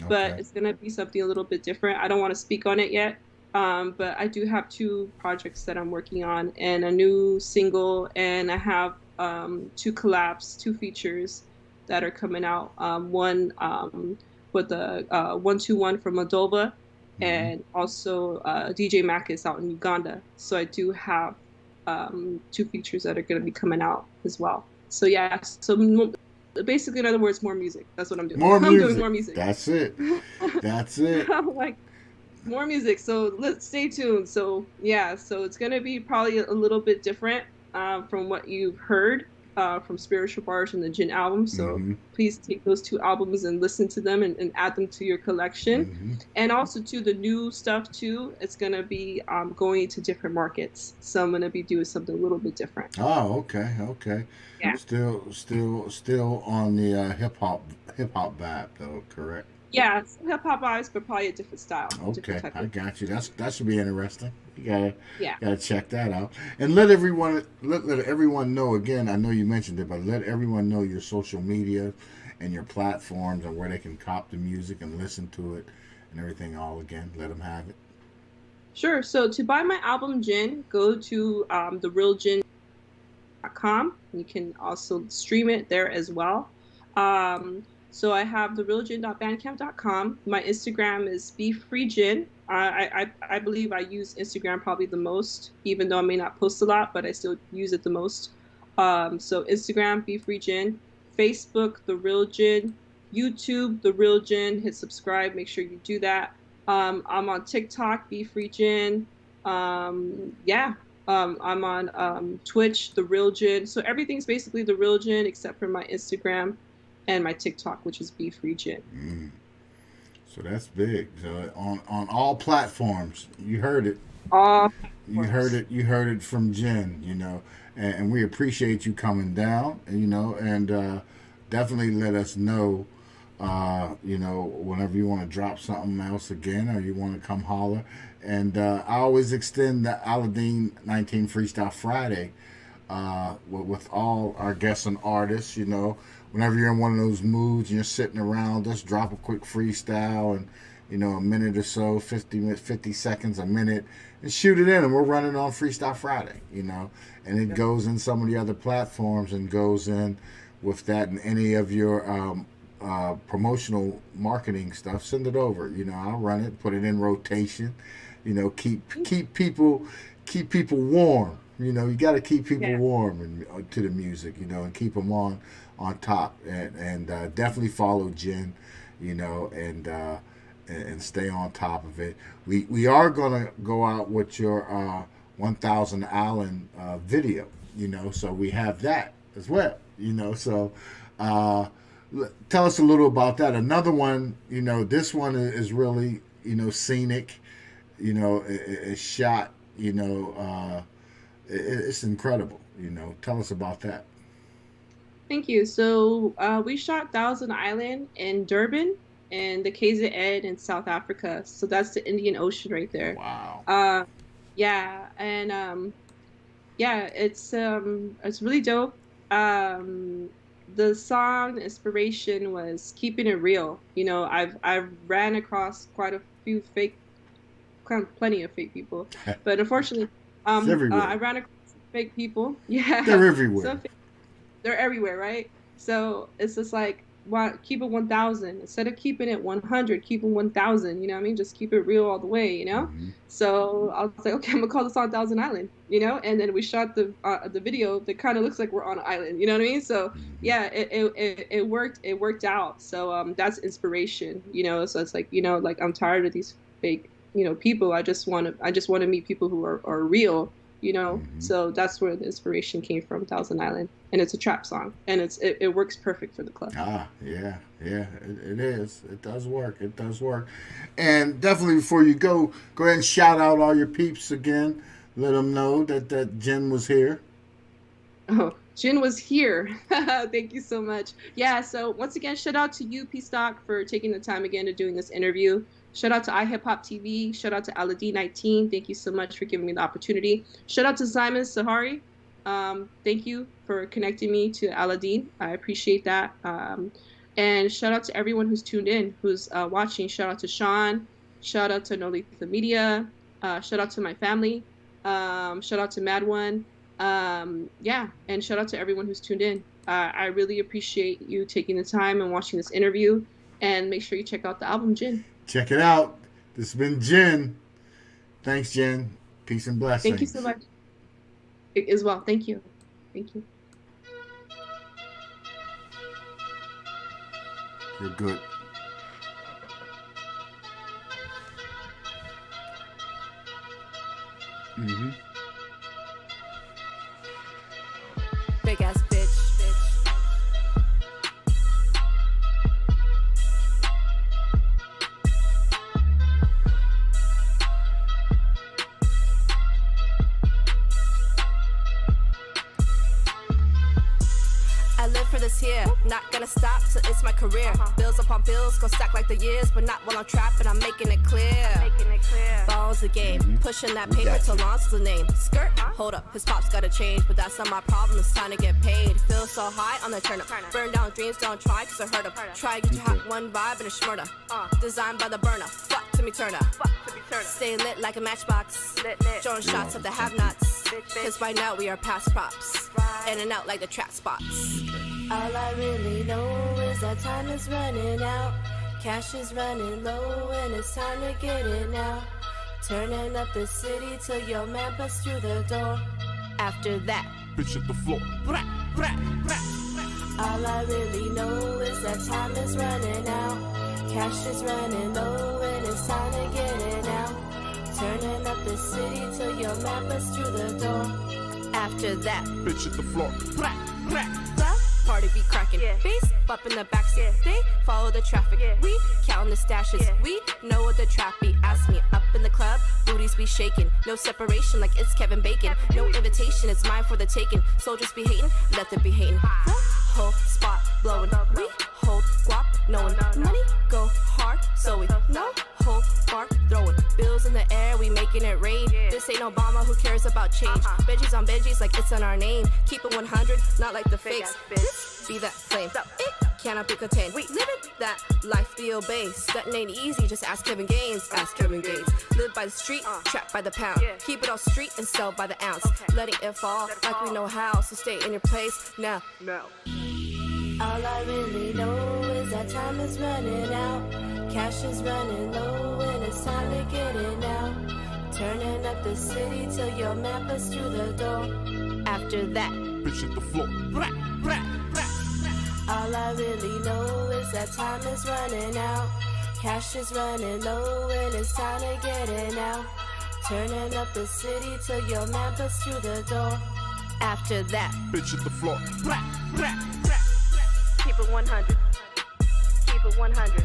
but it's gonna be something a little bit different. I don't want to speak on it yet, but I do have 2 projects that I'm working on and a new single, and I have 2 collabs, 2 features that are coming out. One with the 121 from Moldova. And also DJ Mac is out in Uganda. So I do have 2 features that are going to be coming out as well. So yeah, so basically, in other words, more music. That's what I'm doing. I'm doing more music. That's it. That's it. I'm like, more music. So let's stay tuned. So yeah, so it's going to be probably a little bit different from what you've heard. from Spiritual Bars and the Jin album. So please take those 2 albums and listen to them and add them to your collection. And also to the new stuff too. It's gonna be going to different markets. So I'm gonna be doing something a little bit different. Oh, okay. Yeah. Still on the hip hop vibe though, correct? Yeah, hip hop vibes, but probably a different style. Okay, different type I of- got you. That should be interesting. You Yeah. gotta check that out. And let everyone know again. I know you mentioned it, but let everyone know your social media and your platforms and where they can cop the music and listen to it and everything. All again, let them have it. Sure. So to buy my album Jin, go to therealgin.com. You can also stream it there as well. So I have therealgin.bandcamp.com. My Instagram is befreegin. I believe I use Instagram probably the most, even though I may not post a lot, but I still use it the most. So Instagram, befreegin, Facebook, The Real Jin, YouTube, The Real Jin. Hit subscribe. Make sure you do that. I'm on TikTok, befreegin. I'm on Twitch, The Real Jin. So everything's basically The Real Jin except for my Instagram and my TikTok, which is befreegin. So that's big. So on all platforms, you heard it. You heard it from Jen. And we appreciate you coming down. And definitely let us know. Whenever you want to drop something else again, or you want to come holler. And I always extend the ALUDDIN19 Freestyle Friday with all our guests and artists. Whenever you're in one of those moods and you're sitting around, just drop a quick freestyle and, a minute or so, 50 seconds, a minute, and shoot it in. And we're running on Freestyle Friday, and it goes in some of the other platforms and goes in with that and any of your promotional marketing stuff. Send it over. I'll run it, put it in rotation. Keep people warm. You got to keep people warm and to the music. And keep them on top. And definitely follow Jen. And stay on top of it. We are gonna go out with your 1000 Allen video. So we have that as well. So. Tell us a little about that. Another one, this one is really, scenic, it's shot, it's incredible, Tell us about that. Thank you. So we shot Thousand Island in Durban and the KZN in South Africa. So that's the Indian Ocean right there. Wow. It's really dope. The song inspiration was keeping it real. I've ran across quite a few plenty of fake people, but unfortunately, I ran across fake people. Yeah, they're everywhere. They're everywhere, right? So it's just like, keep it 1000 instead of keeping it 100. Keep it 1000. You know what I mean? Just keep it real all the way. So I was like, okay, I'm gonna call this on Thousand Island. And then we shot the video that kind of looks like we're on an island. You know what I mean? So yeah, it worked. It worked out. So that's inspiration. So it's like like I'm tired of these fake people. I just want to meet people who are real. So that's where the inspiration came from, Thousand Island, and it's a trap song, and it works perfect for the club. Yeah, it is. It does work. And definitely before you go ahead and shout out all your peeps again. Let them know that Jen was here. Oh, Jen was here. Thank you so much. Yeah. So once again, shout out to you, Pstock, for taking the time again to doing this interview. Shout out to iHipHopTV. Shout out to ALUDDIN19. Thank you so much for giving me the opportunity. Shout out to Simon Sahari. Thank you for connecting me to ALUDDIN. I appreciate that. And shout out to everyone who's tuned in, who's watching. Shout out to Sean. Shout out to Nolitha Media. Shout out to my family. Shout out to Mad One. And shout out to everyone who's tuned in. I really appreciate you taking the time and watching this interview. And make sure you check out the album, Jen. Check it out. This has been Jen. Thanks, Jen. Peace and blessings. Thank you so much. As well. Thank you. Thank you. You're good. Big ass bitch. Not gonna stop till it's my career. Bills upon bills, gon' stack like the years, but not while I'm trapping. I'm making it clear. Balls the game, pushing that paper till Lon's the name. Skirt, hold up, his pop's gotta change, but that's not my problem. It's time to get paid. Feel so high on the turn up. Burn down dreams, don't try, cause I heard them. Try get your hot one vibe and a shmurda. Designed by the burner. Fuck to me Turner. Stay lit like a matchbox. Throwing shots at the have-nots. Cause by now we are past props. In and out like the trap spots. All I really know is that time is running out. Cash is running low and it's time to get it now. Turning up the city till your man busts through the door. After that, bitch at the floor. All I really know is that time is running out. Cash is running low and it's time to get it now. Turning up the city till your man busts through the door. After that, bitch at the floor. Party be cracking, bass up in the backseat. They follow the traffic, we counting the stashes. We know what the trap be. Ask me up in the club, booties be shaking. No separation like it's Kevin Bacon. No invitation, it's mine for the taking. Soldiers be hating, let them be hating. The whole spot blowing. We hold guap, knowing money go hard, so we no hold bark throwing. Bills in the air, we making it rain. This ain't Obama, who cares about change? Benjis on Benjis like it's in our name. Keep it 100, not like the fakes. This be that flame. It cannot be contained. We live it, that life feel base. That ain't easy, just ask Kevin Gaines. Ask Kevin Gaines. Live by the street, trapped by the pound. Keep it all street and sell by the ounce. Letting it fall like we know how. So stay in your place now. All I really know is that time is running out. Cash is running low and it's time to get it now. Turning up the city till your man busts through the door. After that, bitch at the floor. All I really know is that time is running out. Cash is running low and it's time to get it now. Turning up the city till your man busts through the door. After that, bitch at the floor. Keep it 100. Keep it 100.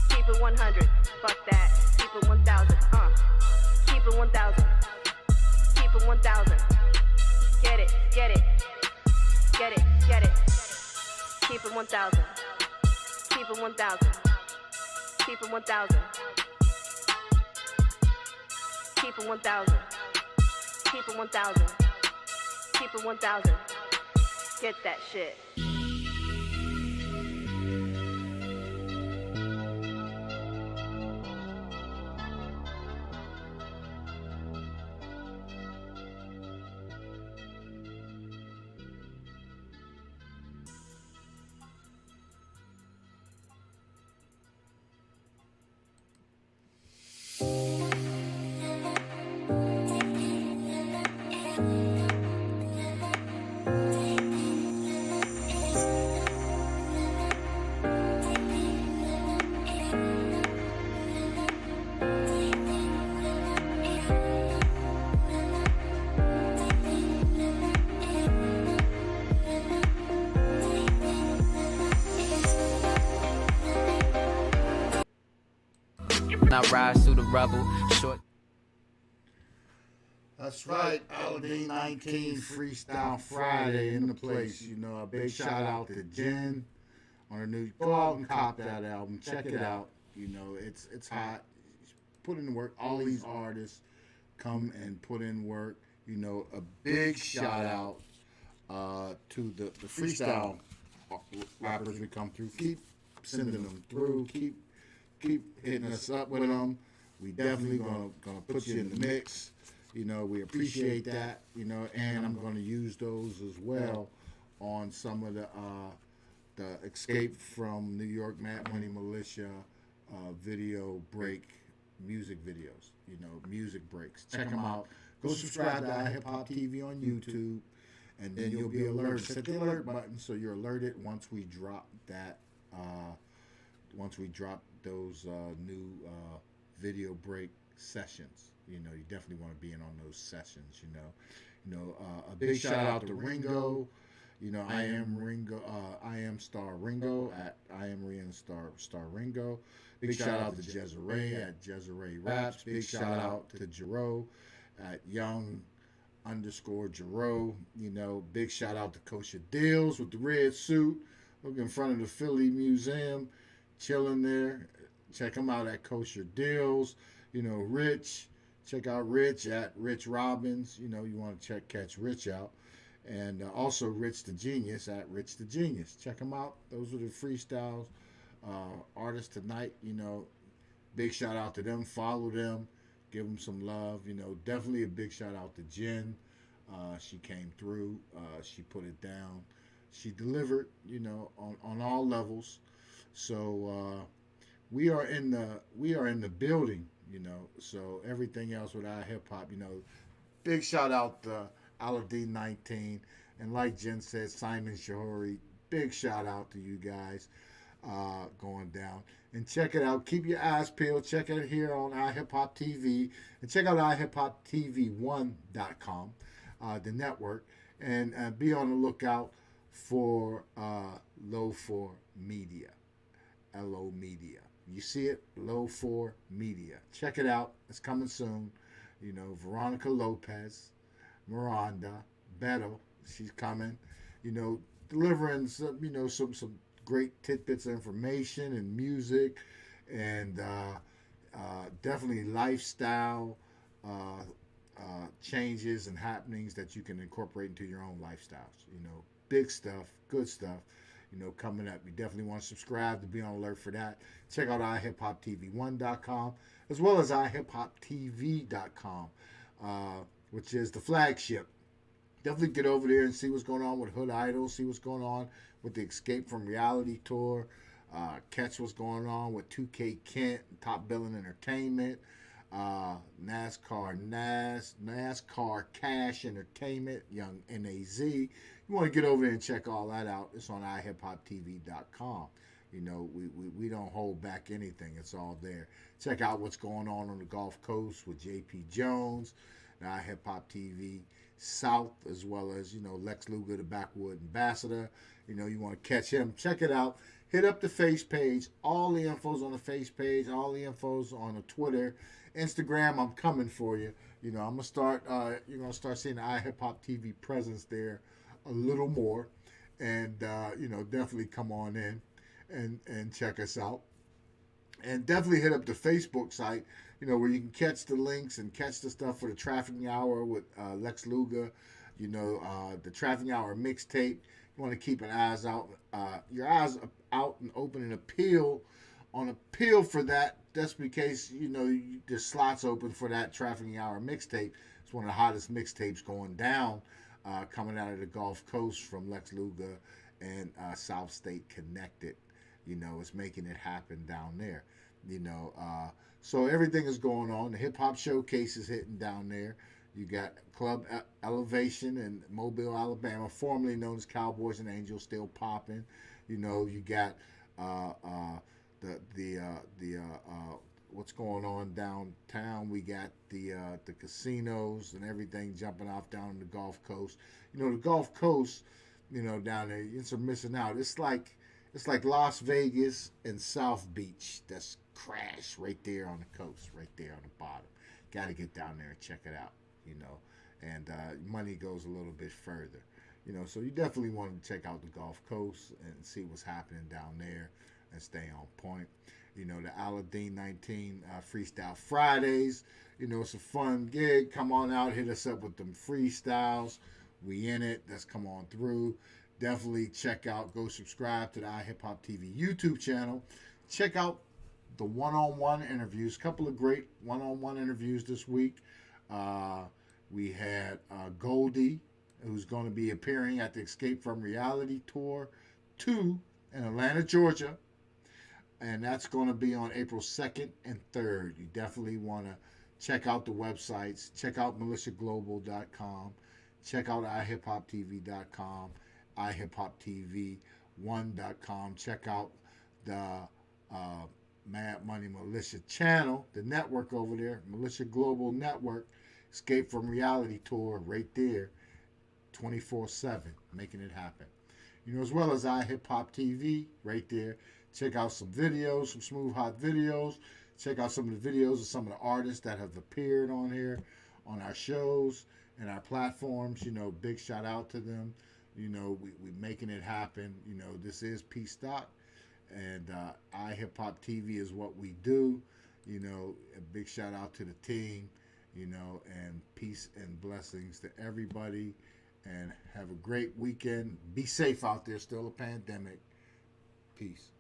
Keep it 100. Fuck that. Keep it 1,000. Keep it 1,000. Keep it 1,000. Get it. Get it. Get it. Get it. Keep it 1,000. Keep it 1,000. Keep it 1,000. Keep it 1,000. Keep it 1,000. Keep it 1,000. Get that shit. I rise through the rubble, short. That's right, ALUDDIN19 Freestyle Friday in the place. You know, a big shout out to Jen on her new. Go out and cop that album. Check it out. You know, it's hot. Put in the work. All these artists come and put in work. You know, a big shout out to the freestyle rappers we come through. Keep sending them through. Keep hitting us up with them. We definitely gonna put you in the mix. You know, we appreciate that. You know, and I'm gonna use those as well on some of the Escape from New York Mad Money Militia video break music videos. You know, music breaks. Check them out. Go subscribe to iHipHopTV on YouTube, and then you'll be alerted. Set the alert button so you're alerted once we drop that. Once we drop those new video break sessions. You know, you definitely want to be in on those sessions. You know, a big shout out to Ringo. You know, I am Ringo at iamstarringo. Big shout out to JESIRAE at JESIRAEraps. Big shout out to JEROH at young_JEROH. You know, big shout out to KOSHADillZ with the red suit. Look in front of the Philly Museum, chilling there. Check him out at koshadillz. You know, Rich. Check out Rich at Rich Robbins. You know, you want to catch Rich out. And also Rich the Genius at Rich the Genius. Check them out. Those are the freestyles artists tonight. You know, big shout out to them. Follow them. Give them some love. You know, definitely a big shout out to Jen. She came through. She put it down. She delivered, you know, on all levels. So we are in the building, you know. So everything else with iHipHop, you know, big shout out to ALUDDIN19, and like Jen said, Simon Shahori, big shout out to you guys going down. And check it out. Keep your eyes peeled. Check it here on iHipHopTV, and check out iHipHopTV1.com, the network, and be on the lookout for LOVA Media, LO Media. You see it, LOVA Media. Check it out. It's coming soon. You know, Veronica Lopez, Miranda, Beto, she's coming. You know, delivering some, you know, some great tidbits of information and music, and definitely lifestyle changes and happenings that you can incorporate into your own lifestyles. You know, big stuff, good stuff, you know, coming up. You definitely want to subscribe to be on alert for that. Check out iHipHopTV1.com as well as iHipHopTV.com, which is the flagship. Definitely get over there and see what's going on with Hood Idols, see what's going on with the Escape from Reality Tour, catch what's going on with 2K Kent, Top Billing Entertainment, NASCAR Cash Entertainment, young N.A.Z. You want to get over there and check all that out. It's on iHipHopTV.com. You know, we don't hold back anything. It's all there. Check out what's going on the Gulf Coast with J.P. Jones, and iHipHop TV South, as well as, you know, Lex Luger, the Backwood Ambassador. You know, you want to catch him. Check it out. Hit up the face page. All the info's on the face page. All the info's on the Twitter. Instagram, I'm coming for you. You know, I'm going to start, you're going to start seeing the iHipHop TV presence there a little more. And, you know, definitely come on in and check us out. And definitely hit up the Facebook site, you know, where you can catch the links and catch the stuff for the Trafficking Hour with Lex Luger, you know, the Trafficking Hour mixtape. You want to keep your eyes out and open and appeal for that, just in case, you know, the slots open for that Trafficking Hour mixtape. It's one of the hottest mixtapes going down, coming out of the Gulf Coast from Lex Luger and South State Connected. You know, it's making it happen down there. You know, so everything is going on. The Hip Hop Showcase is hitting down there. You got Club Elevation in Mobile, Alabama, formerly known as Cowboys and Angels, still popping. You know, you got what's going on downtown. We got the casinos and everything jumping off down on the Gulf Coast. You know, the Gulf Coast, you know, down there, it's missing out. It's like Las Vegas and South Beach. That's crash right there on the coast, right there on the bottom. Got to get down there and check it out, you know. And money goes a little bit further, you know. So you definitely want to check out the Gulf Coast and see what's happening down there and stay on point. You know, the ALUDDIN19 Freestyle Fridays. You know, it's a fun gig. Come on out, hit us up with them freestyles. We in it. Let's come on through. Definitely check out, go subscribe to the iHipHop TV YouTube channel. Check out the one-on-one interviews. A couple of great one-on-one interviews this week. We had Goldie, who's going to be appearing at the Escape from Reality Tour 2 in Atlanta, Georgia. And that's going to be on April 2nd and 3rd. You definitely want to check out the websites. Check out militiaglobal.com. Check out iHipHopTV.com. iHipHopTV1.com. Check out the Mad Money Militia channel, the network over there, Militia Global Network, Escape from Reality Tour right there, 24/7, making it happen. You know, as well as iHipHopTV right there. Check out some videos, some smooth, hot videos. Check out some of the videos of some of the artists that have appeared on here, on our shows and our platforms. You know, big shout out to them. You know, we're making it happen. You know, this is Pstock, and iHipHopTV is what we do. You know, a big shout out to the team, you know, and peace and blessings to everybody, and have a great weekend. Be safe out there, still a pandemic. Peace.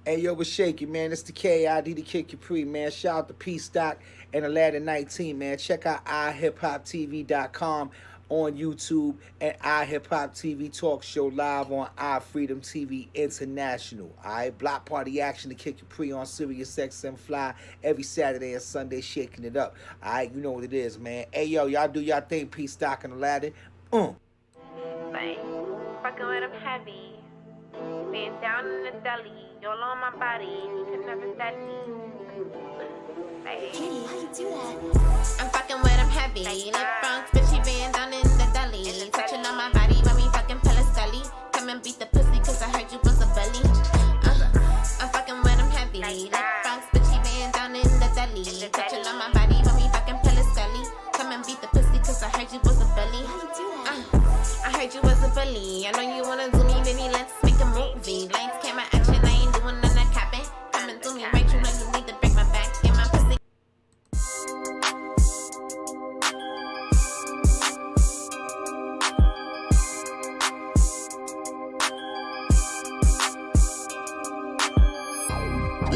Hey, yo, what's shaking, man? It's the KID, the Kid Capri, man. Shout out to Pstock and ALUDDIN19, man. Check out iHipHopTV.com on YouTube and iHipHopTV Talk Show live on iFreedom TV International. All right, block party action, the Kid Capri on Sirius XM Fly every Saturday and Sunday, shaking it up. All right, you know what it is, man. Hey, yo, y'all do y'all thing, Pstock and Aladdin. Like, fucking with him heavy. Being down in the deli, all on my body, you can never study. Hey. Kitty, how you do that? I'm fucking with him heavy. Lip Bronx, bitch, he being down in the deli. Touching on my body when we fucking pella scully. Come and beat the pussy, cause I heard you was a bully. I'm fucking with him heavy. Lip Bronx, bitch, he being down in the deli. Touching on my body when we fucking pella scully. Come and beat the pussy, cause I heard you was a bully. I heard you was a bully. I know you wanna do me, baby, let's make a movie. Lights, camera, action, I ain't doing none of capping. Coming through me, right, you know you need to break my back. Get my pussy.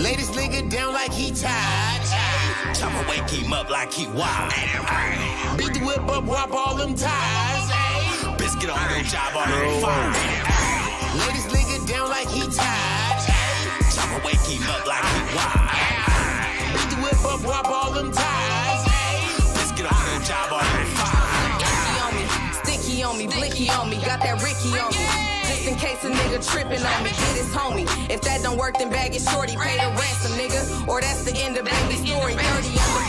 Ladies linger down like he tired. I'ma wake him up like he wild. Beat the whip up, whop all them ties. Biscuit on your job already fine. Ladies linger down like he tired. I'ma wake him up like he wild. Beat the whip up, whop all them ties. Biscuit on your job already fine. Icky on me, sticky on me, blicky on me, got that Ricky on me. Just in case a nigga tripping on me, get his homie. If that don't work, then bag it shorty, pay the ransom, nigga. Or that's the end of baby story. 30 under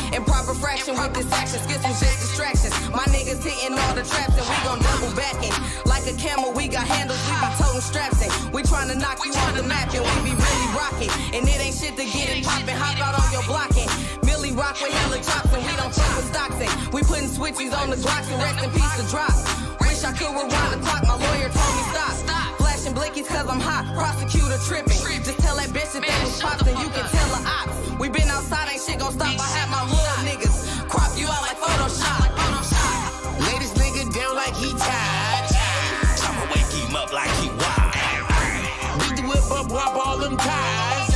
40, improper fraction with this action. Skits was just distractions. My niggas hitting all the traps and we gon' double backing. Like a camel, we got handles, we be toting straps in. We tryna knock you off the map and we be really rocking. And it ain't shit to get it poppin', hop out on your blocking. Millie rock with hella chops and we don't fuck with stocks in. We putting switchies on the Glocks and rest in peace to drop. Wish I could rewind the clock, my lawyer told me stop. Flashing blickies cause I'm hot, prosecutor tripping. Just tell that bitch that they was pops and you can tell the ops. We been outside, ain't shit gon' stop, I have my little niggas crop you out like Photoshop. Ladies linger down like he tired. I'ma wake him up like he wild. Beat the whip up, whop all them ties.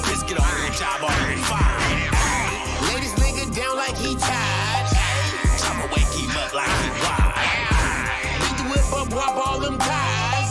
Biscuit on your job already fine. Ladies linger down like he tired. I'ma wake him up like he wild. Beat the whip up, whop all them ties.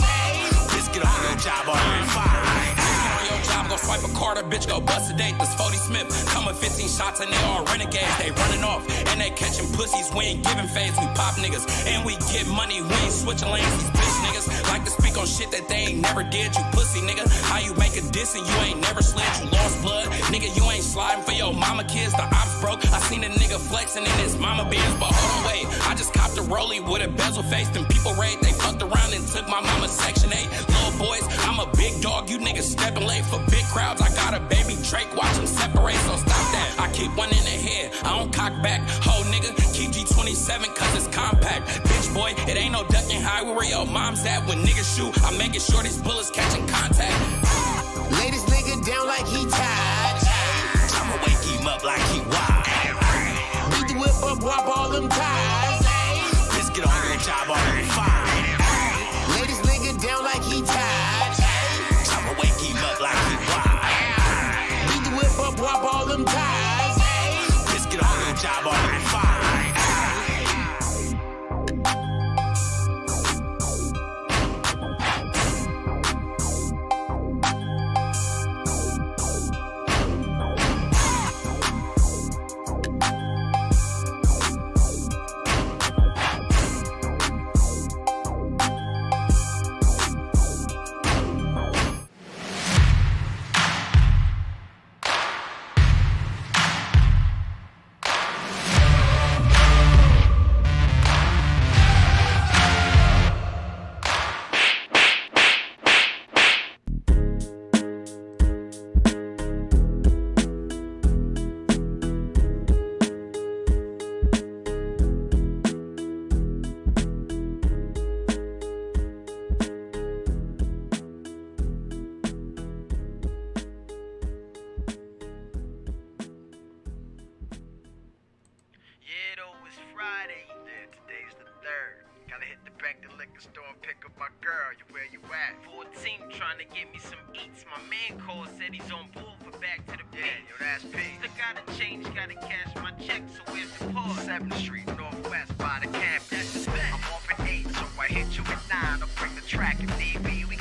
Biscuit on your job already fine. On your job, go swipe a card, a bitch go bust a date. This 40 Smith come with 15 shots and they all renegades. They running off and they catching pussies. We ain't giving phase, we pop niggas and we get money. We ain't switching lanes. These bitch niggas like to speak on shit that they ain't never did. You pussy nigga, how you make a diss and you ain't never slid? You lost blood, nigga. You ain't sliding for your mama kids. The ops broke. I seen a nigga flexing in his mama beers, but hold on, wait. I just copped a rollie with a bezel face. Them people raid. They fucked around and took my mama's Section 8. Little boys, I'm a big dog. You niggas stepping late for big crowds. I got a baby Drake, watch him separate, so stop that. I keep one in the head, I don't cock back. Ho nigga, keep G27 cause it's compact. Bitch boy, it ain't no ducking high where your mom's at. When niggas shoot, I'm making sure these bullets catching contact. Ladies linger down like he tired. I'ma wake him up like he wild. Beat the whip up, whop all them ties. Biscuit on your job already fine. Ladies linger down like he tired. I'ma wake him up like he wild. Beat the whip up, whop all them ties. Biscuit on your job already fine. liquor store and pick up my girl. You where you at? 14 trying to get me some eats. My man called, said he's on board for back to the beach. Yeah, yo, that's P. Still gotta change, gotta cash my check, so where's the pause? 7th Street, Northwest, by the camp. That's the bet. I'm off at 8, so I hit you at 9. I'll bring the track if need be. We